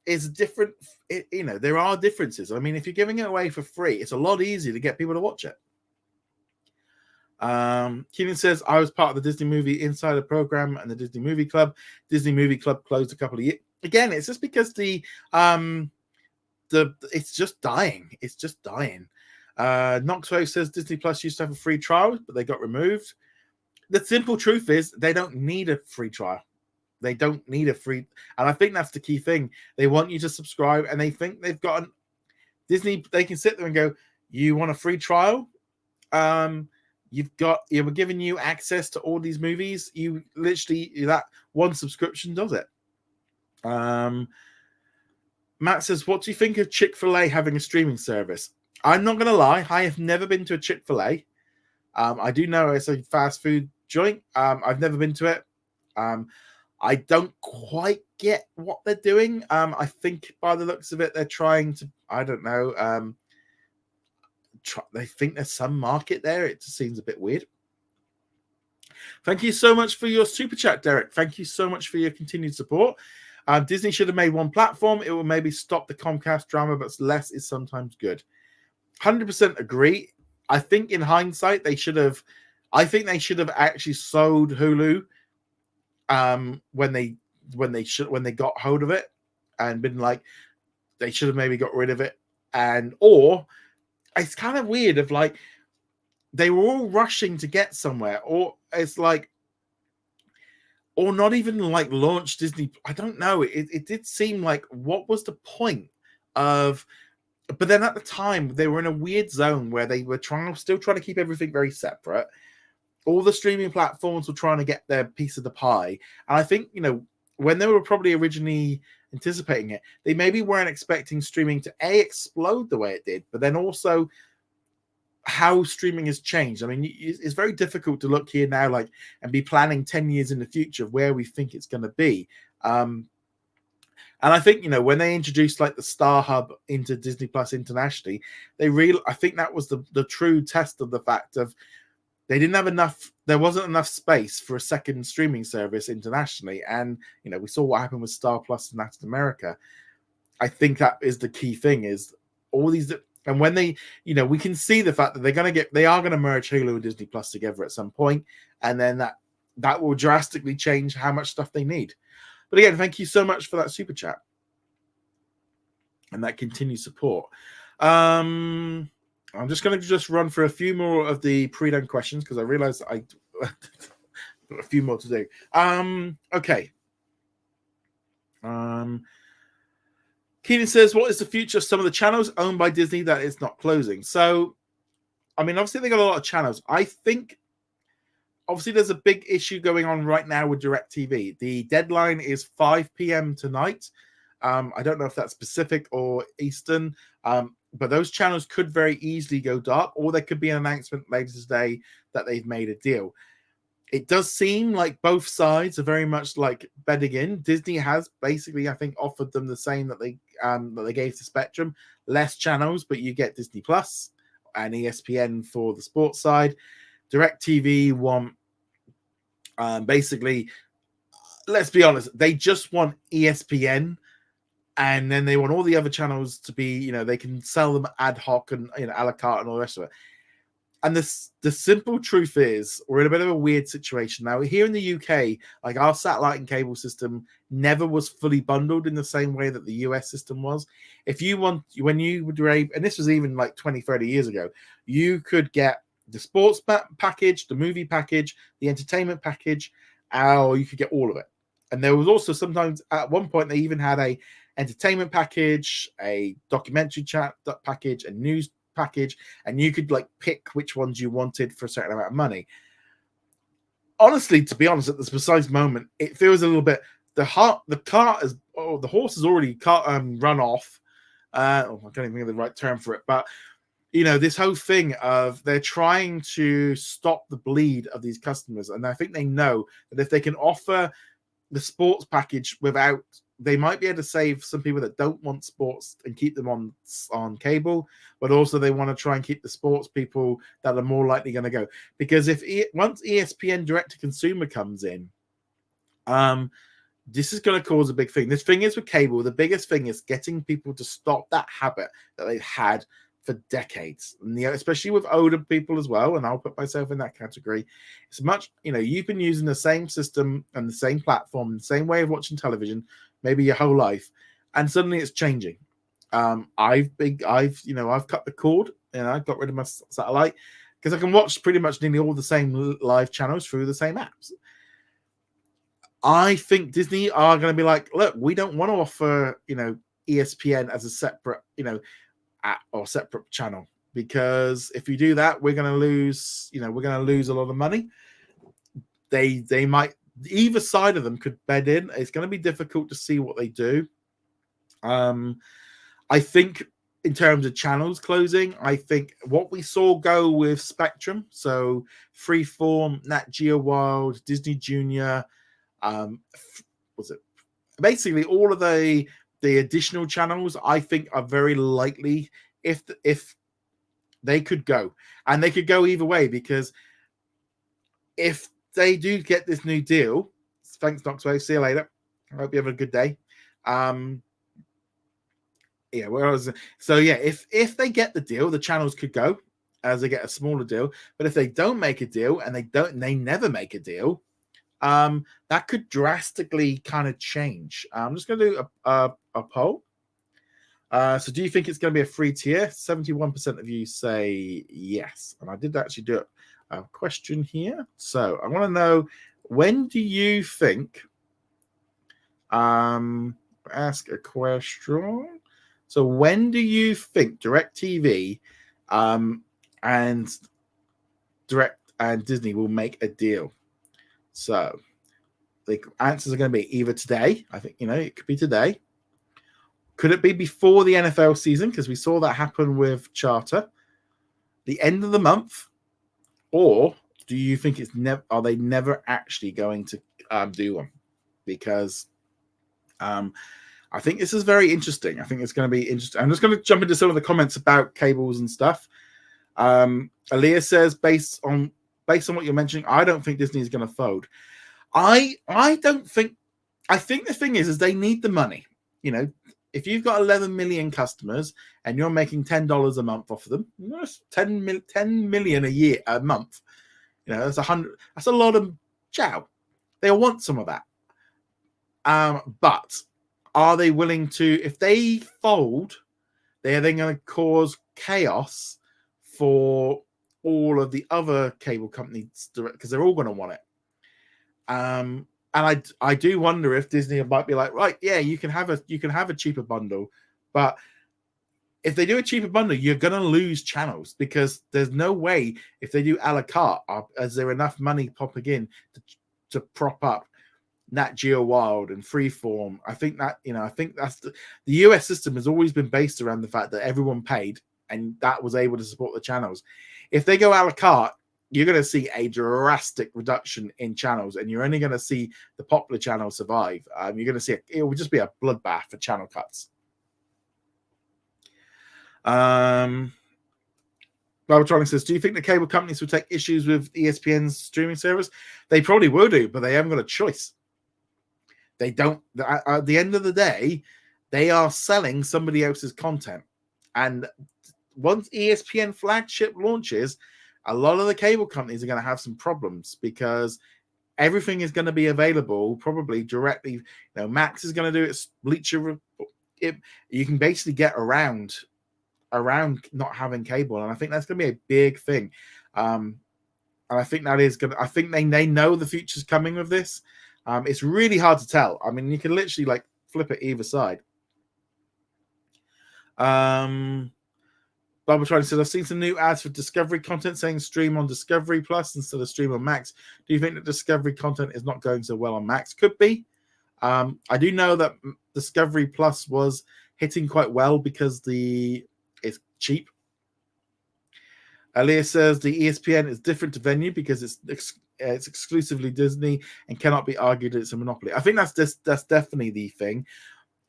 is different. There are differences. I mean, if you're giving it away for free, it's a lot easier to get people to watch it. Keenan says, I was part of the Disney Movie Insider program and the Disney Movie Club. Disney Movie Club closed a couple of years. Again, it's just because it's just dying. It's just dying. Knoxwave says Disney Plus used to have a free trial, but they got removed. The simple truth is they don't need a free trial. They don't need a free, and I think that's the key thing. They want you to subscribe, and they think they've got Disney. They can sit there and go, "You want a free trial? We're giving you access to all these movies. You literally that one subscription does it." Matt says, "What do you think of Chick-fil-A having a streaming service?" I'm not gonna lie, I have never been to a Chick-fil-A. I do know it's a fast food joint. I've never been to it. I don't quite get what they're doing. I think by the looks of it, they're trying to, I don't know, they think there's some market there. It just seems a bit weird. Thank you so much for your super chat, Derek. Thank you so much for your continued support. Disney should have made one platform. It will maybe stop the Comcast drama, but less is sometimes good. 100% agree. I think in hindsight, they should have actually sold Hulu when they got hold of it and been like, they should have maybe got rid of it. Or it's kind of weird of like, they were all rushing to get somewhere, or it's like, or not even like launch Disney. I don't know. It did seem like, what was the point of, but then at the time they were in a weird zone where they were still trying to keep everything very separate. All the streaming platforms were trying to get their piece of the pie. And I think, when they were probably originally anticipating it, they maybe weren't expecting streaming to explode the way it did, but then also how streaming has changed. I mean, it's very difficult to look here now, and be planning 10 years in the future of where we think it's going to be. And I think, when they introduced the Star Hub into Disney Plus internationally, I think that was the true test of the fact of there wasn't enough space for a second streaming service internationally. And, we saw what happened with Star Plus in Latin America. I think that is the key thing, is all these, and when they, we can see the fact that they are going to merge Hulu and Disney Plus together at some point, and then that will drastically change how much stuff they need. But again, thank you so much for that super chat and that continued support. I'm just going to run for a few more of the pre-done questions because I realized I got a few more to do. Okay. Keenan says, what is the future of some of the channels owned by Disney that is not closing? So, I mean, obviously they got a lot of channels. I think, obviously, there's a big issue going on right now with DirecTV. The deadline is 5 p.m. tonight. I don't know if that's Pacific or Eastern, but those channels could very easily go dark, or there could be an announcement later today that they've made a deal. It does seem like both sides are very much like betting in. Disney has basically, I think, offered them the same that they gave to Spectrum, less channels, but you get Disney Plus and ESPN for the sports side. DirecTV want basically, let's be honest, they just want ESPN, and then they want all the other channels to be, they can sell them ad hoc and a la carte and all the rest of it. And the simple truth is, we're in a bit of a weird situation now. Here in the UK, like, our satellite and cable system never was fully bundled in the same way that the US system was. If you want, when you were able, and this was even like 20, 30 years ago, you could get the sports package, the movie package, the entertainment package, or you could get all of it. And there was also sometimes, at one point, they even had a entertainment package, a documentary chat package, a news package, and you could like pick which ones you wanted for a certain amount of money. Honestly, to be honest, at this precise moment, it feels a little bit, the horse has already run off. I can't even think of the right term for it, but this whole thing of they're trying to stop the bleed of these customers, and I think they know that if they can offer the sports package without, they might be able to save some people that don't want sports and keep them on cable, but also they want to try and keep the sports people that are more likely going to go. Because once ESPN direct to consumer comes in, this is going to cause a big thing. This thing is with cable, the biggest thing is getting people to stop that habit that they've had for decades, and especially with older people as well, and I'll put myself in that category. It's much, you've been using the same system and the same platform, the same way of watching television, maybe your whole life, and suddenly it's changing. I've cut the cord, and I got rid of my satellite because I can watch pretty much nearly all the same live channels through the same apps. I think Disney are going to be like, look, we don't want to offer, ESPN as a separate, app or separate channel, because if you do that, we're going to lose, a lot of money. They might, either side of them could bed in. It's going to be difficult to see what they do. I think in terms of channels closing, I think what we saw go with Spectrum, so Freeform, Nat Geo Wild, Disney Junior, basically all of the additional channels, I think are very likely if they could go, and they could go either way, because if they do get this new deal, thanks Knoxway, see you later, I hope you have a good day. If they get the deal, the channels could go as they get a smaller deal. But if they don't make a deal, and they never make a deal, that could drastically kind of change. I'm just going to do a poll. So do you think it's going to be a free tier? 71% of you say yes. And I did actually do a question here. So I want to know, when do you think, ask a question. So when do you think DirecTV and Disney will make a deal? So the answers are going to be either today. I think, it could be today. Could it be before the NFL season? Because we saw that happen with Charter. The end of the month? Or do you think are they never actually going to do one? Because I think this is very interesting. I think it's going to be interesting. I'm just going to jump into some of the comments about cables and stuff. Aaliyah says, based on what you're mentioning, I don't think Disney is going to fold. I don't think. I think the thing is they need the money. if you've got 11 million customers and you're making $10 a month off of them, that's 10 million a month. That's 100. That's a lot of chow. They'll want some of that. But are they willing to? If they fold, they're then going to cause chaos for all of the other cable companies because they're all going to want it. And I do wonder if Disney might be like, right, yeah, you can have a cheaper bundle, but if they do a cheaper bundle, you're going to lose channels because there's no way if they do a la carte, is there enough money popping in to prop up Nat Geo Wild and Freeform? I think that's the US system has always been based around the fact that everyone paid and that was able to support the channels. If they go a la carte, you're going to see a drastic reduction in channels, and you're only going to see the popular channels survive. You're going to see it will just be a bloodbath for channel cuts. Barbatronic says, do you think the cable companies will take issues with ESPN's streaming service? They probably will do, but they haven't got a choice. They don't. At the end of the day, they are selling somebody else's content. And once ESPN flagship launches, a lot of the cable companies are going to have some problems because everything is going to be available probably directly. Max is going to do its Bleacher. You can basically get around not having cable, and I think that's going to be a big thing. And I think that is going to. I think they know the future's coming with this. It's really hard to tell. I mean, you can literally flip it either side. Barbatronic says, I've seen some new ads for Discovery content saying stream on Discovery Plus instead of stream on Max. Do you think that Discovery content is not going so well on Max? Could be. I do know that Discovery Plus was hitting quite well because it's cheap. Elias says the ESPN is different to Venue because it's exclusively Disney and cannot be argued it's a monopoly. I think that's definitely the thing,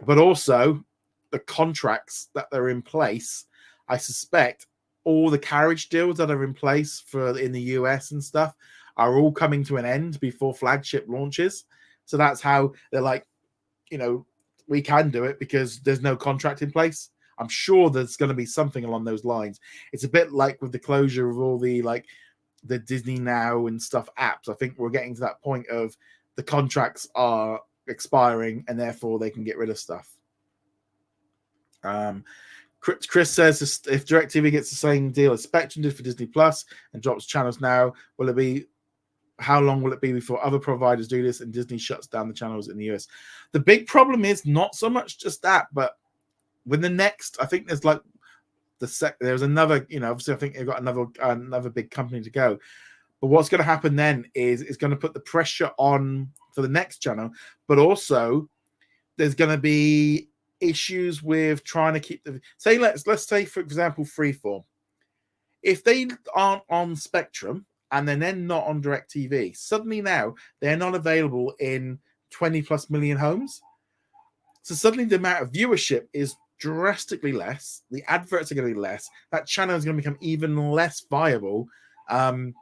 but also the contracts that are in place. I suspect all the carriage deals that are in place in the US and stuff are all coming to an end before flagship launches. So that's how they're like, we can do it because there's no contract in place. I'm sure there's going to be something along those lines. It's a bit like with the closure of all the Disney Now and stuff apps. I think we're getting to that point of the contracts are expiring and therefore they can get rid of stuff. Chris says if DirecTV gets the same deal as Spectrum did for Disney Plus and drops channels now, how long will it be before other providers do this and Disney shuts down the channels in the US? The big problem is not so much just that, but when the next, I think there's there's another, obviously I think they've got another big company to go. But what's going to happen then is it's going to put the pressure on for the next channel, but also there's going to be issues with trying to keep let's say for example Freeform. If they aren't on Spectrum and then they're not on DirecTV, suddenly now they're not available in 20 plus million homes. So suddenly the amount of viewership is drastically less. The adverts are going to be less. That channel is going to become even less viable. But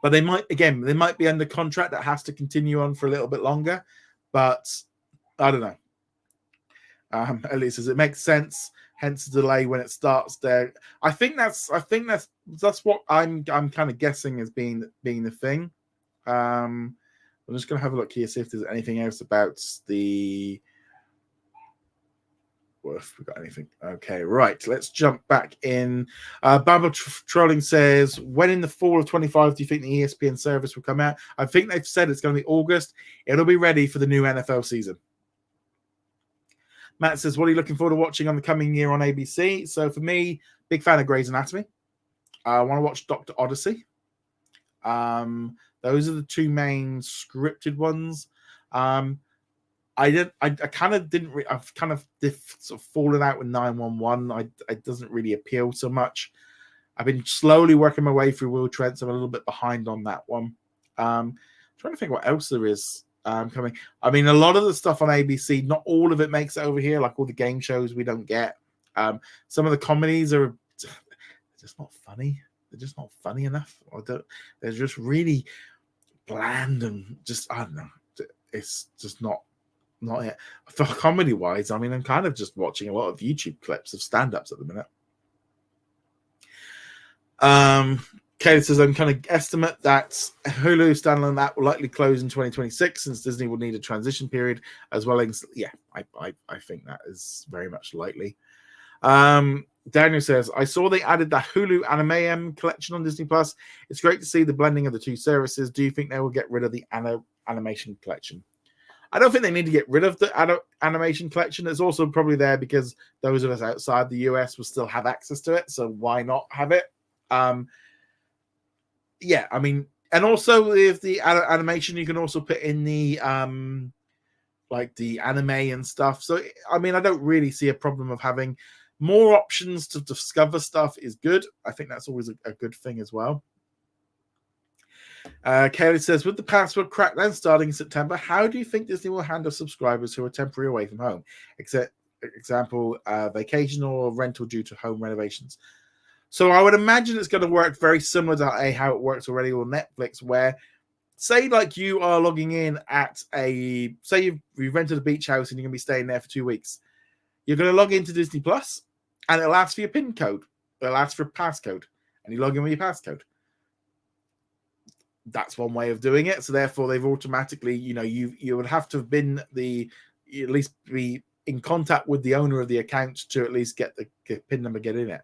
they might be under contract that has to continue on for a little bit longer. But I don't know. At least as it makes sense, hence the delay when it starts there. I think that's what I'm kind of guessing as being the thing. I'm just gonna have a look here, see if there's anything else about the if we got anything. Okay, right. Let's jump back in. Bamble Trolling says, when in the fall of 25 do you think the ESPN service will come out? I think they've said it's going to be August. It'll be ready for the new NFL season. Matt says, what are you looking forward to watching on the coming year on ABC? So for me, big fan of Grey's Anatomy. I want to watch Dr. Odyssey. Those are the two main scripted ones. I've kind of sort of fallen out with 911. It doesn't really appeal so much. I've been slowly working my way through Will Trent, so I'm a little bit behind on that one. Trying to think what else there is coming. I mean, a lot of the stuff on ABC, not all of it makes it over here, like all the game shows we don't get. Some of the comedies are just not funny. They're just not funny enough. They're just really bland and just, I don't know. It's just not Not yet. For comedy wise, I mean, I'm kind of just watching a lot of YouTube clips of stand-ups at the minute. Kayla says, I'm kind of estimate that Hulu standalone that will likely close in 2026 since Disney will need a transition period as well. Yeah, I think that is very much likely. Daniel says, I saw they added the Hulu Anime collection on Disney Plus. It's great to see the blending of the two services. Do you think they will get rid of the animation collection? I don't think they need to get rid of the animation collection. It's also probably there because those of us outside the US will still have access to it. So why not have it? Yeah, I mean, and also with the animation, you can also put in the like the anime and stuff. So I mean, I don't really see a problem of having more options to discover stuff is good. I think that's always a good thing as well. Kaylee says, with the password crackdown starting in September, how do you think Disney will handle subscribers who are temporarily away from home? Example, vacation or rental due to home renovations. So I would imagine it's going to work very similar to how it works already on Netflix, where say like you are logging in at say you've rented a beach house and you're going to be staying there for 2 weeks. You're going to log into Disney Plus and it'll ask for your PIN code. It'll ask for a passcode and you log in with your passcode. That's one way of doing it. So therefore they've automatically, you would have to have been at least be in contact with the owner of the account to at least get the PIN number, get in it.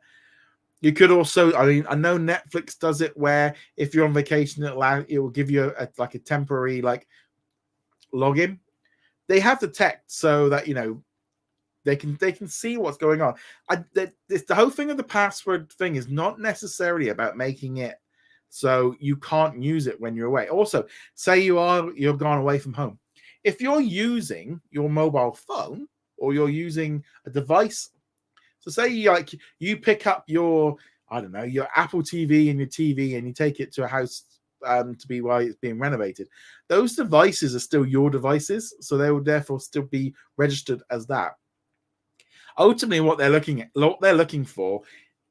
You could also, I mean, I know Netflix does it where if you're on vacation, it will give you a temporary login. They have the tech so that they can see what's going on. The whole thing of the password thing is not necessarily about making it so you can't use it when you're away. Also, say you're gone away from home. If you're using your mobile phone or you're using a device. So say you pick up your Apple TV and your TV and you take it to a house to be while it's being renovated. Those devices are still your devices, so they will therefore still be registered as that. Ultimately, what they're looking for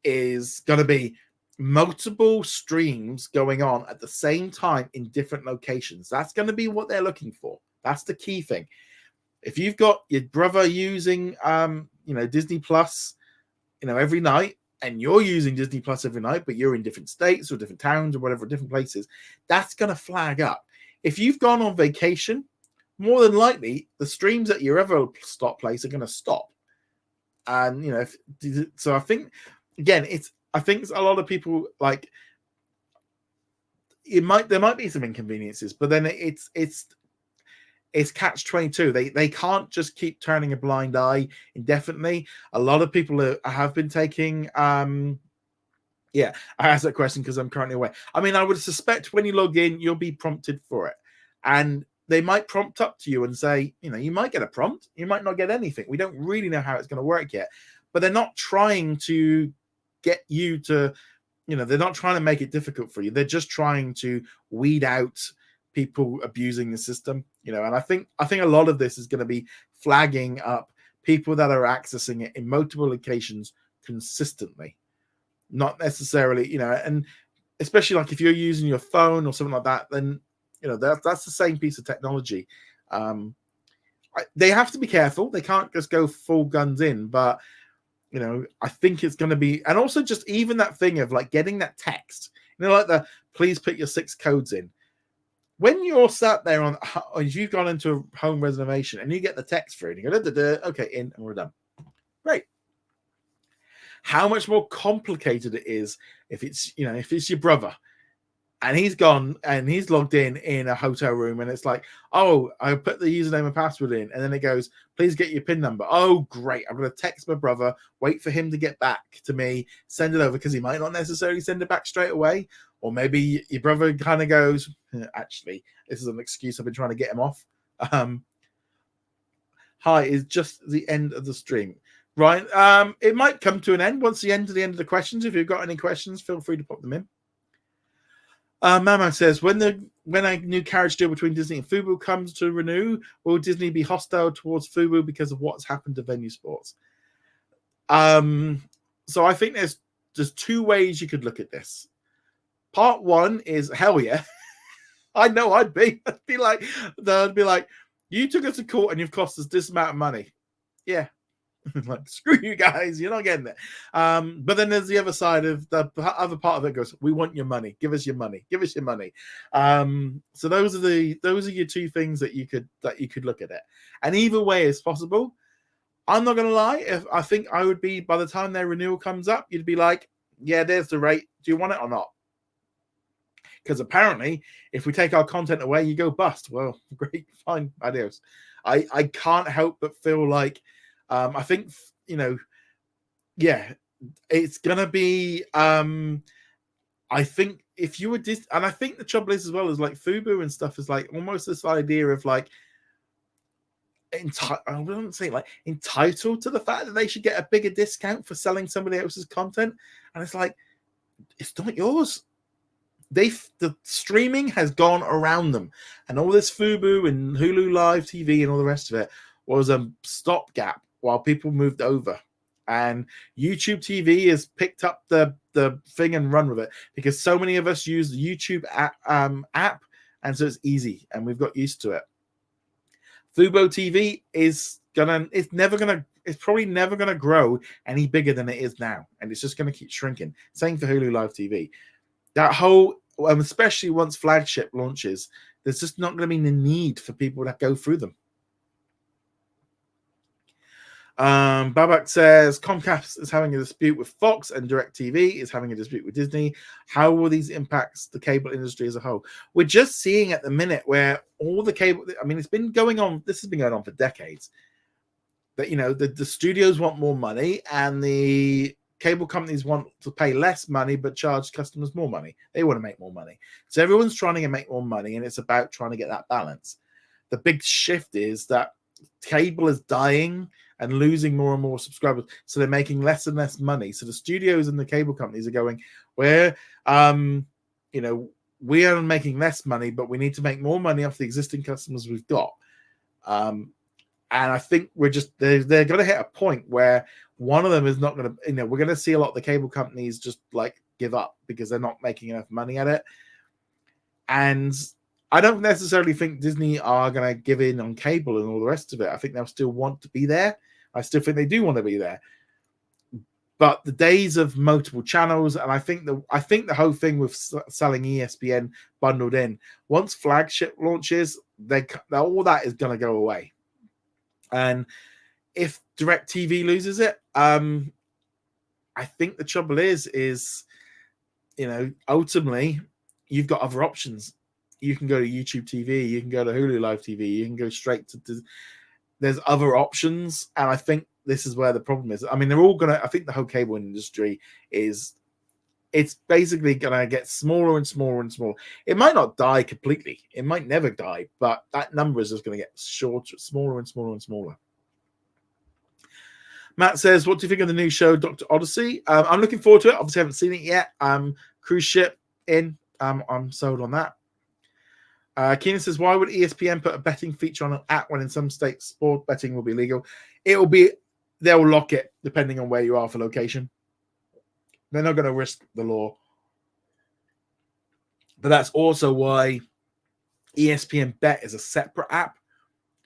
is going to be multiple streams going on at the same time in different locations. That's going to be what they're looking for. That's the key thing. If you've got your brother using Disney Plus every night, and you're using Disney Plus every night, but you're in different states or different towns or whatever, different places, that's going to flag up. If you've gone on vacation, more than likely the streams at your other stop place are going to stop. And so I think again, I think a lot of people there might be some inconveniences, but then it's catch-22. They can't just keep turning a blind eye indefinitely. A lot of people have been taking I asked that question because I'm currently away. I mean, I would suspect when you log in, you'll be prompted for it. And they might prompt up to you and say, you might get a prompt, you might not get anything. We don't really know how it's going to work yet. But they're not trying to get you to, they're not trying to make it difficult for you. They're just trying to weed out people abusing the system, and I think a lot of this is going to be flagging up people that are accessing it in multiple locations consistently, not necessarily, and especially if you're using your phone or something like that, then that's the same piece of technology. They have to be careful. They can't just go full guns in, but I think it's going to be, and also just even that thing of getting that text, please put your 6 codes in. When you're sat there you've gone into a home reservation and you get the text through and you go, okay, in, and we're done. Great. How much more complicated it is if it's your brother and he's gone and he's logged in a hotel room and it's I put the username and password in, and then it goes, please get your PIN number. Oh, great. I'm going to text my brother, wait for him to get back to me, send it over, because he might not necessarily send it back straight away. Or maybe your brother kind of goes, actually, this is an excuse. I've been trying to get him off. Hi, is just the end of the stream. Right. It might come to an end once the end of the questions. If you've got any questions, feel free to pop them in. Mama says, when a new carriage deal between Disney and Fubo comes to renew, will Disney be hostile towards Fubo because of what's happened to Venue Sports? So I think there's 2 ways you could look at this. Part one is hell yeah. I know I'd be like, You took us to court and you've cost us this amount of money. Yeah. Like, screw you guys, you're not getting it. But then there's the other side of the other part of it goes, we want your money, give us your money, give us your money. So those are your two things that you could look at it. And either way is possible. I'm not gonna lie, if I think I would be, by the time their renewal comes up, you'd be like, yeah, there's the rate, do you want it or not? Because apparently if we take our content away, you go bust. Well, great, fine, adios. I can't help but feel like I think, yeah, it's gonna be. I think if you were and I think the trouble is as well is like Fubu and stuff is like almost this idea of like I wouldn't say like entitled to the fact that they should get a bigger discount for selling somebody else's content, and it's like it's not yours. The streaming has gone around them, and all this Fubu and Hulu Live TV and all the rest of it was a stopgap while people moved over. And YouTube TV has picked up the thing and run with it because so many of us use the YouTube app, and so it's easy, and we've got used to it. Fubo TV is it's probably never gonna grow any bigger than it is now, and it's just gonna keep shrinking. Same for Hulu Live TV. That whole, especially once flagship launches, there's just not going to be the need for people to go through them. Babak says Comcast is having a dispute with Fox and DirecTV is having a dispute with Disney. How will these impact the cable industry as a whole? We're just seeing at the minute where all the cable, I mean, it's been going on, this has been going on for decades, that, the studios want more money and the cable companies want to pay less money but charge customers more money. They want to make more money. So everyone's trying to make more money, and it's about trying to get that balance. The big shift is that cable is dying and losing more and more subscribers, so they're making less and less money. So the studios and the cable companies are going, we are making less money, but we need to make more money off the existing customers we've got. And I think they're going to hit a point where one of them is not going to, we're going to see a lot of the cable companies just like give up because they're not making enough money at it. And I don't necessarily think Disney are going to give in on cable and all the rest of it. I think they'll still want to be there. I still think they do want to be there. But the days of multiple channels, and I think the whole thing with selling ESPN bundled in, once flagship launches, all that is going to go away. And if DirecTV loses it, I think the trouble is ultimately you've got other options. You can go to YouTube TV, you can go to Hulu Live TV, you can go straight to. There's other options, and I think this is where the problem is. I mean, I think the whole cable industry it's basically gonna get smaller and smaller and smaller. It might not die completely. It might never die, but that number is just gonna get shorter, smaller and smaller and smaller. Matt says, what do you think of the new show, Dr. Odyssey? I'm looking forward to it. Obviously, I haven't seen it yet. Cruise ship in. I'm sold on that. Keenan says, why would ESPN put a betting feature on an app when in some states sport betting will be legal? They'll lock it depending on where you are for location. They're not going to risk the law. But that's also why ESPN Bet is a separate app.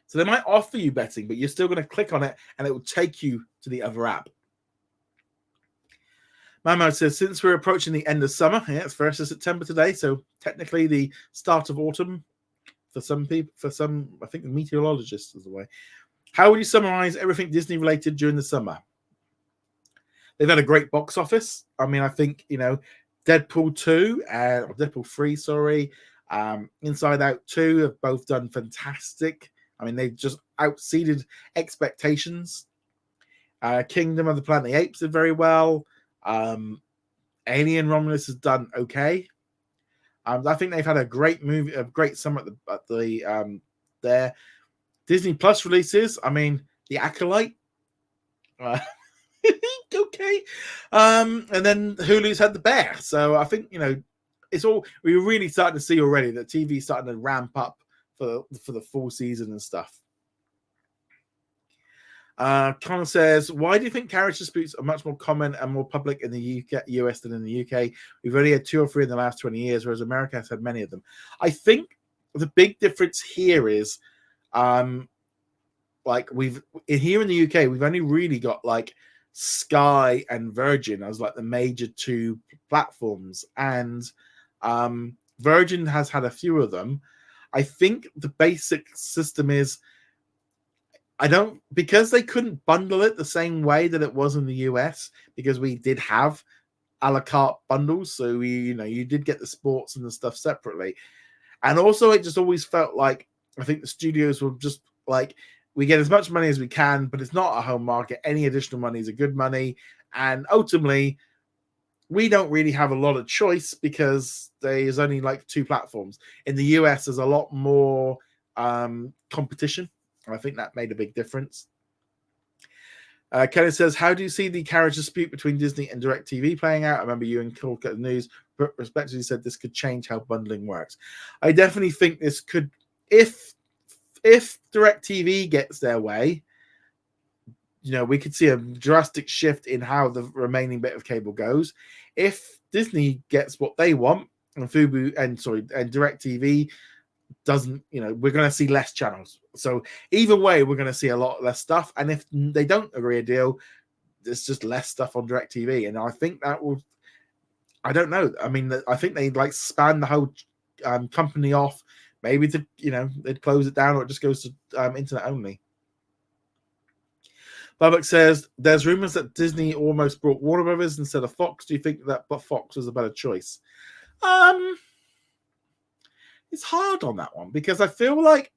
So they might offer you betting, but you're still going to click on it and it will take you to the other app. Mamo says, since we're approaching the end of summer, it's 1st of September today, so technically the start of autumn for some people, I think the meteorologists is the way. How would you summarize everything Disney related during the summer? They've had a great box office. I mean, I think, Deadpool 2 and Deadpool 3, sorry, Inside Out 2 have both done fantastic. I mean, they've just outseeded expectations. Kingdom of the Planet of the Apes did very well. Alien Romulus has done okay. I think they've had a great movie, a great summer at their Disney Plus releases. I mean, The Acolyte. Okay. And then Hulu's had The Bear. So I think, it's all, we're really starting to see already that TV's starting to ramp up for the full season and stuff. Connor says, why do you think carriage disputes are much more common and more public in the US than in the UK? We've only had 2 or 3 in the last 20 years, whereas America has had many of them. I think the big difference here is Like here in the UK, we've only really got like Sky and Virgin as like the major two platforms, and Virgin has had a few of them. I think the basic system is because they couldn't bundle it the same way that it was in the US, because we did have a la carte bundles, so you did get the sports and the stuff separately. And also it just always felt like I think the studios were just like, we get as much money as we can, but it's not a home market. Any additional money is a good money, and ultimately we don't really have a lot of choice because there's only like two platforms. In the US there's a lot more competition. I think that made a big difference. Kelly says, how do you see the carriage dispute between Disney and DirecTV playing out? I remember you and Cork at the news respectively said this could change how bundling works. I definitely think this could, if DirecTV gets their way, we could see a drastic shift in how the remaining bit of cable goes. If Disney gets what they want, and Fubo and DirecTV doesn't, we're going to see less channels. So either way, we're going to see a lot less stuff. And if they don't agree a deal, there's just less stuff on DirecTV. And I think that will, I don't know. I mean, I think they'd like span the whole company off. Maybe they'd close it down, or it just goes to internet only. Babak says, there's rumors that Disney almost brought Warner Brothers instead of Fox. Do you think that Fox was a better choice? It's hard on that one, because I feel like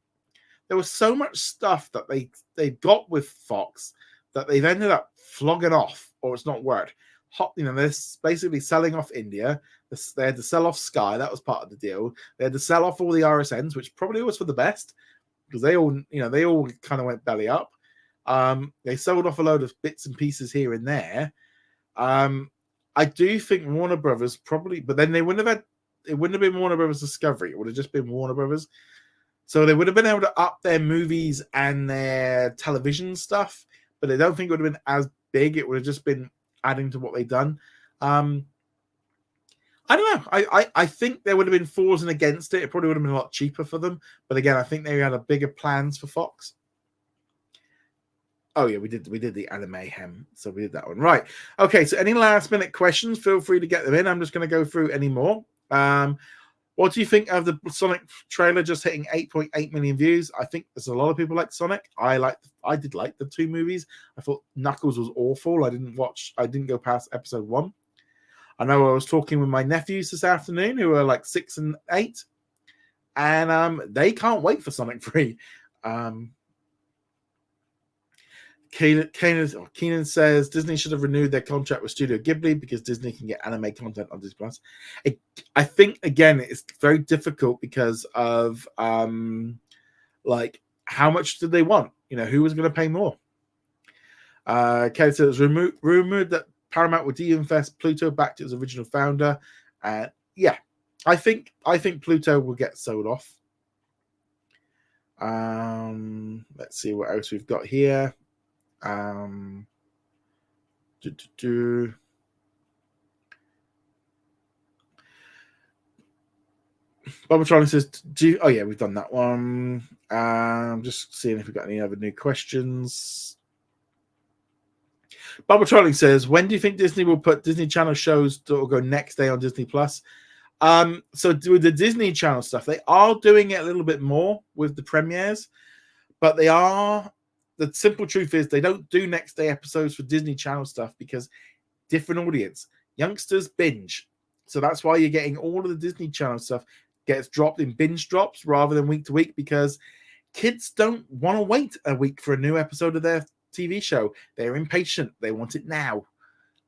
there was so much stuff that they got with Fox that they've ended up flogging off, or it's not worked. They're basically selling off India. They had to sell off Sky. That was part of the deal. They had to sell off all the RSNs, which probably was for the best, because they all kind of went belly up. They sold off a load of bits and pieces here and there. I do think Warner Brothers probably, but then it wouldn't have been Warner Brothers Discovery. It would have just been Warner Brothers. So they would have been able to up their movies and their television stuff, but I don't think it would have been as big. It would have just been adding to what they've done. I don't know. I think there would have been fors and against it. It probably would have been a lot cheaper for them. But again, I think they had a bigger plans for Fox. Oh yeah, we did the anime hem, so we did that one. Right. Okay, so any last minute questions, feel free to get them in. I'm just going to go through any more. What do you think of the Sonic trailer just hitting 8.8 million views? I think there's a lot of people like Sonic. I did like the two movies. I thought Knuckles was awful. I didn't go past episode 1. I know I was talking with my nephews this afternoon who are like 6 and 8, and they can't wait for Sonic 3. Keenan says Disney should have renewed their contract with Studio Ghibli because Disney can get anime content on Disney Plus. I think again it's very difficult because of like how much did they want? Who was going to pay more? Keenan says rumored that Paramount would de-invest Pluto back to its original founder. Yeah, I think Pluto will get sold off. Let's see what else we've got here. Bobatronic says, oh yeah, we've done that one. Just seeing if we've got any other new questions. Bobatronic says, when do you think Disney will put Disney Channel shows that will go next day on Disney Plus? So with the Disney Channel stuff, they are doing it a little bit more with the premieres, but the simple truth is they don't do next day episodes for Disney Channel stuff because different audience. Youngsters binge. So that's why you're getting all of the Disney Channel stuff gets dropped in binge drops rather than week to week, because kids don't want to wait a week for a new episode of their TV show. They're impatient. They want it now.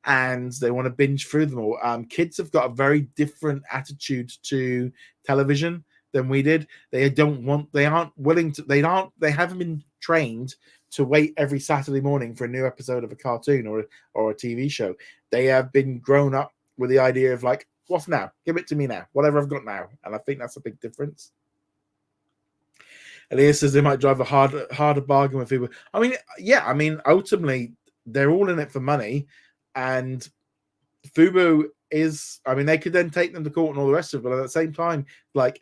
And they want to binge through them all. Kids have got a very different attitude to television than we did. They haven't been trained to wait every Saturday morning for a new episode of a cartoon or a TV show. They have been grown up with the idea of like, what's now? Give it to me now. Whatever I've got now. And I think that's a big difference. Elias says they might drive a harder bargain with people. Ultimately, they're all in it for money. And Fubo is, they could then take them to court and all the rest of it. But at the same time, like,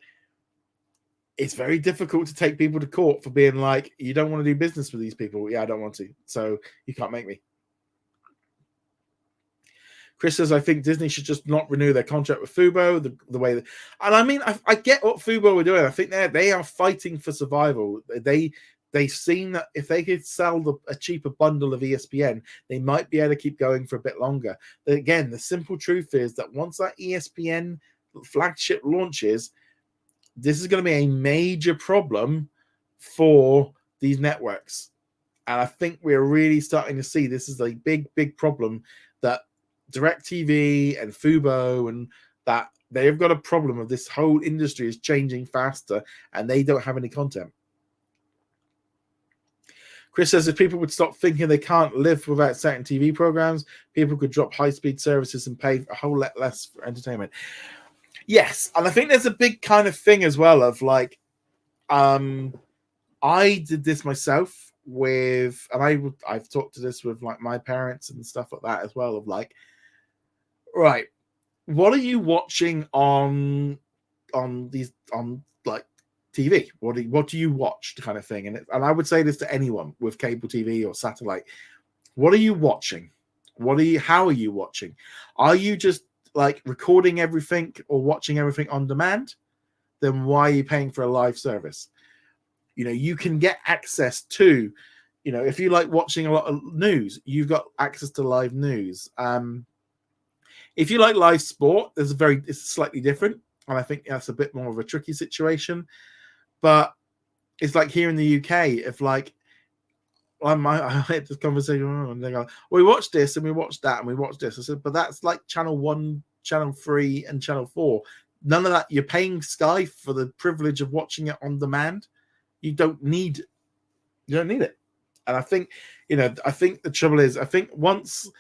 it's very difficult to take people to court for being like, you don't want to do business with these people. Yeah, I don't want to. So you can't make me. Chris says, I think Disney should just not renew their contract with Fubo the way that, and I mean, I get what Fubo are doing. I think they are fighting for survival. They've seen that if they could sell a cheaper bundle of ESPN, they might be able to keep going for a bit longer. But again, the simple truth is that once that ESPN flagship launches, this is going to be a major problem for these networks. And I think we're really starting to see this is a big, big problem, that DirecTV and Fubo and that they've got a problem of this whole industry is changing faster and they don't have any content. Chris says if people would stop thinking they can't live without certain TV programs, people could drop high-speed services and pay a whole lot less for entertainment. Yes, and I think there's a big kind of thing as well of like, I did this myself with, and I've talked to this with like my parents and stuff like that as well, of like, right, what are you watching on like TV? What do you watch, kind of thing? And I would say this to anyone with cable TV or satellite. What are you watching? How are you watching? Are you just like recording everything or watching everything on demand? Then why are you paying for a live service? You know, you can get access to, you know, if you like watching a lot of news, you've got access to live news. If you like live sport, it's slightly different. And I think that's a bit more of a tricky situation. But it's like here in the UK, if like, I had this conversation and they go, well, we watched this and we watched that and we watched this. I said, but that's like Channel 1, Channel 3 and Channel 4. None of that. You're paying Sky for the privilege of watching it on demand. You don't need it. And I think, I think the trouble is, I think once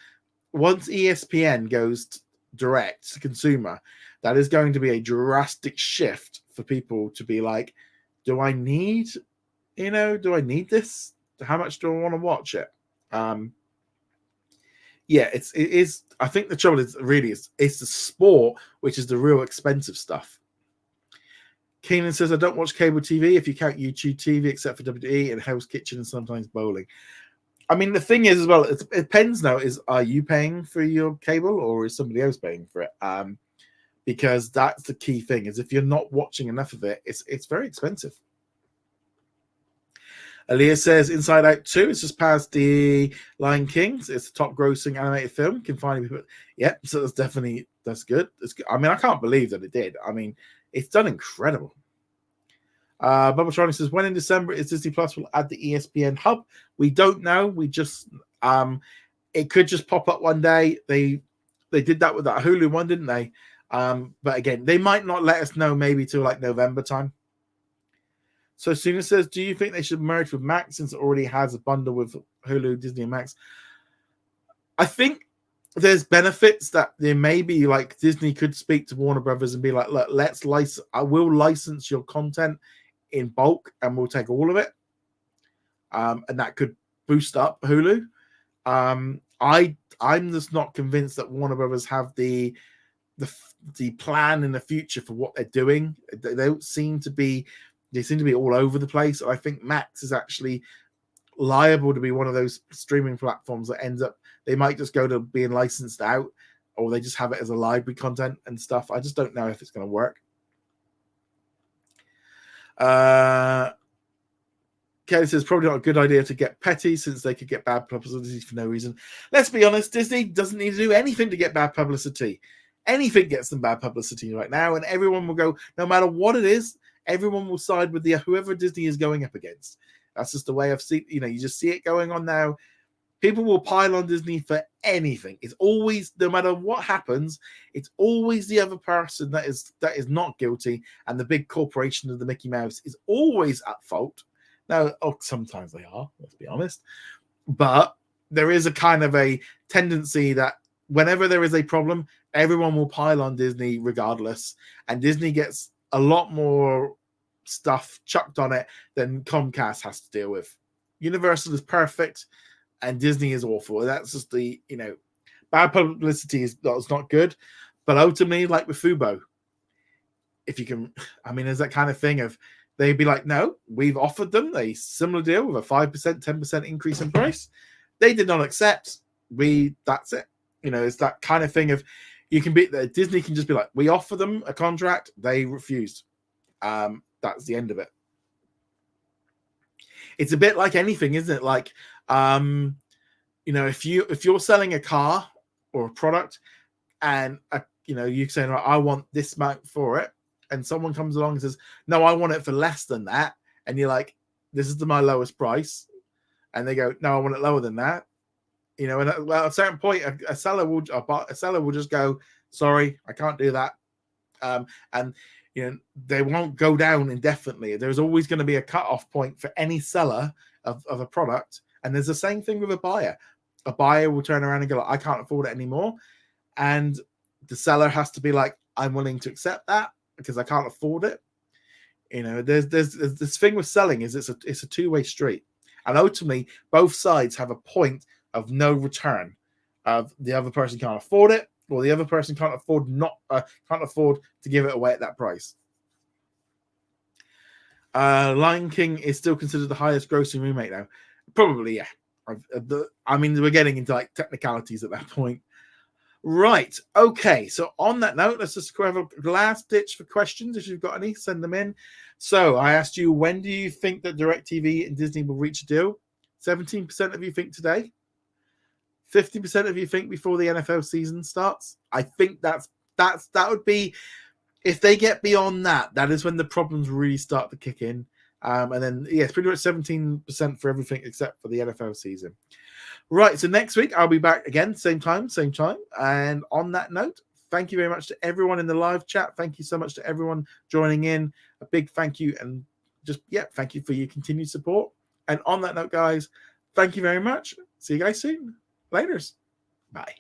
ESPN goes direct to consumer, that is going to be a drastic shift for people to be like, do I need this? How much do I want to watch it? It is. I think the trouble is really it's the sport, which is the real expensive stuff. Keenan says, I don't watch cable TV if you count YouTube TV, except for WWE and Hell's Kitchen and sometimes bowling. I mean, the thing is as well, it depends now, are you paying for your cable or is somebody else paying for it? Because that's the key thing, is if you're not watching enough of it, it's very expensive. Aaliyah says Inside Out 2 is just past the Lion King. It's the top grossing animated film. Can finally be so that's good. It's good. I mean, I can't believe that it did. I mean, it's done incredible. Bubba Tronic says, when in December is Disney Plus will add the ESPN hub? We don't know. We just it could just pop up one day. They did that with that Hulu one, didn't they? But again, they might not let us know maybe till like November time. So Suna says, do you think they should merge with Max since it already has a bundle with Hulu, Disney, and Max? I think there's benefits that there may be, like Disney could speak to Warner Brothers and be like, look, I will license your content in bulk and we'll take all of it. And that could boost up Hulu. I'm just not convinced that Warner Brothers have the plan in the future for what they're doing. They seem to be all over the place. I think Max is actually liable to be one of those streaming platforms that ends up, they might just go to being licensed out, or they just have it as a library content and stuff. I just don't know if it's going to work. Kelly says, probably not a good idea to get petty since they could get bad publicity for no reason. Let's be honest, Disney doesn't need to do anything to get bad publicity. Anything gets them bad publicity right now, and everyone will go, no matter what it is, everyone will side with whoever Disney is going up against. That's just the way I've seen. You just see it going on now. People will pile on Disney for anything. It's always, no matter what happens, it's always the other person that is not guilty, and the big corporation of the Mickey Mouse is always at fault. Now, sometimes they are, let's be honest. But there is a kind of a tendency that whenever there is a problem, everyone will pile on Disney regardless. And Disney gets a lot more stuff chucked on it than Comcast has to deal with. Universal is perfect and Disney is awful. That's just the, bad publicity is not good. But ultimately, like with Fubo, if you can, there's that kind of thing of, they'd be like, no, we've offered them a similar deal with a 5%, 10% increase in price. They did not accept. That's it. It's that kind of thing of Disney can just be like, we offer them a contract, they refused. That's the end of it. It's a bit like anything, isn't it? Like, if you're selling a car or a product, and you say, I want this amount for it, and someone comes along and says, no, I want it for less than that, and you're like, this is my lowest price, and they go, no, I want it lower than that. And at a certain point, a seller will just go, sorry, I can't do that, and they won't go down indefinitely. There's always going to be a cutoff point for any seller of a product, and there's the same thing with a buyer. A buyer will turn around and go, I can't afford it anymore, and the seller has to be like, I'm willing to accept that because I can't afford it. There's this thing with selling is it's a two-way street, and ultimately both sides have a point of no return. Of the other person can't afford it, or the other person can't afford to give it away at that price. Lion King is still considered the highest grossing remake now. Probably, yeah. We're getting into like technicalities at that point. Right. Okay. So on that note, let's just have a last ditch for questions. If you've got any, send them in. So I asked you, when do you think that DirecTV and Disney will reach a deal? 17% of you think today. 50% of you think before the NFL season starts. I think that would be, if they get beyond that, that is when the problems really start to kick in. And then, it's pretty much 17% for everything except for the NFL season. Right, so next week I'll be back again, same time. And on that note, thank you very much to everyone in the live chat. Thank you so much to everyone joining in. A big thank you, and thank you for your continued support. And on that note, guys, thank you very much. See you guys soon. Laters. Bye.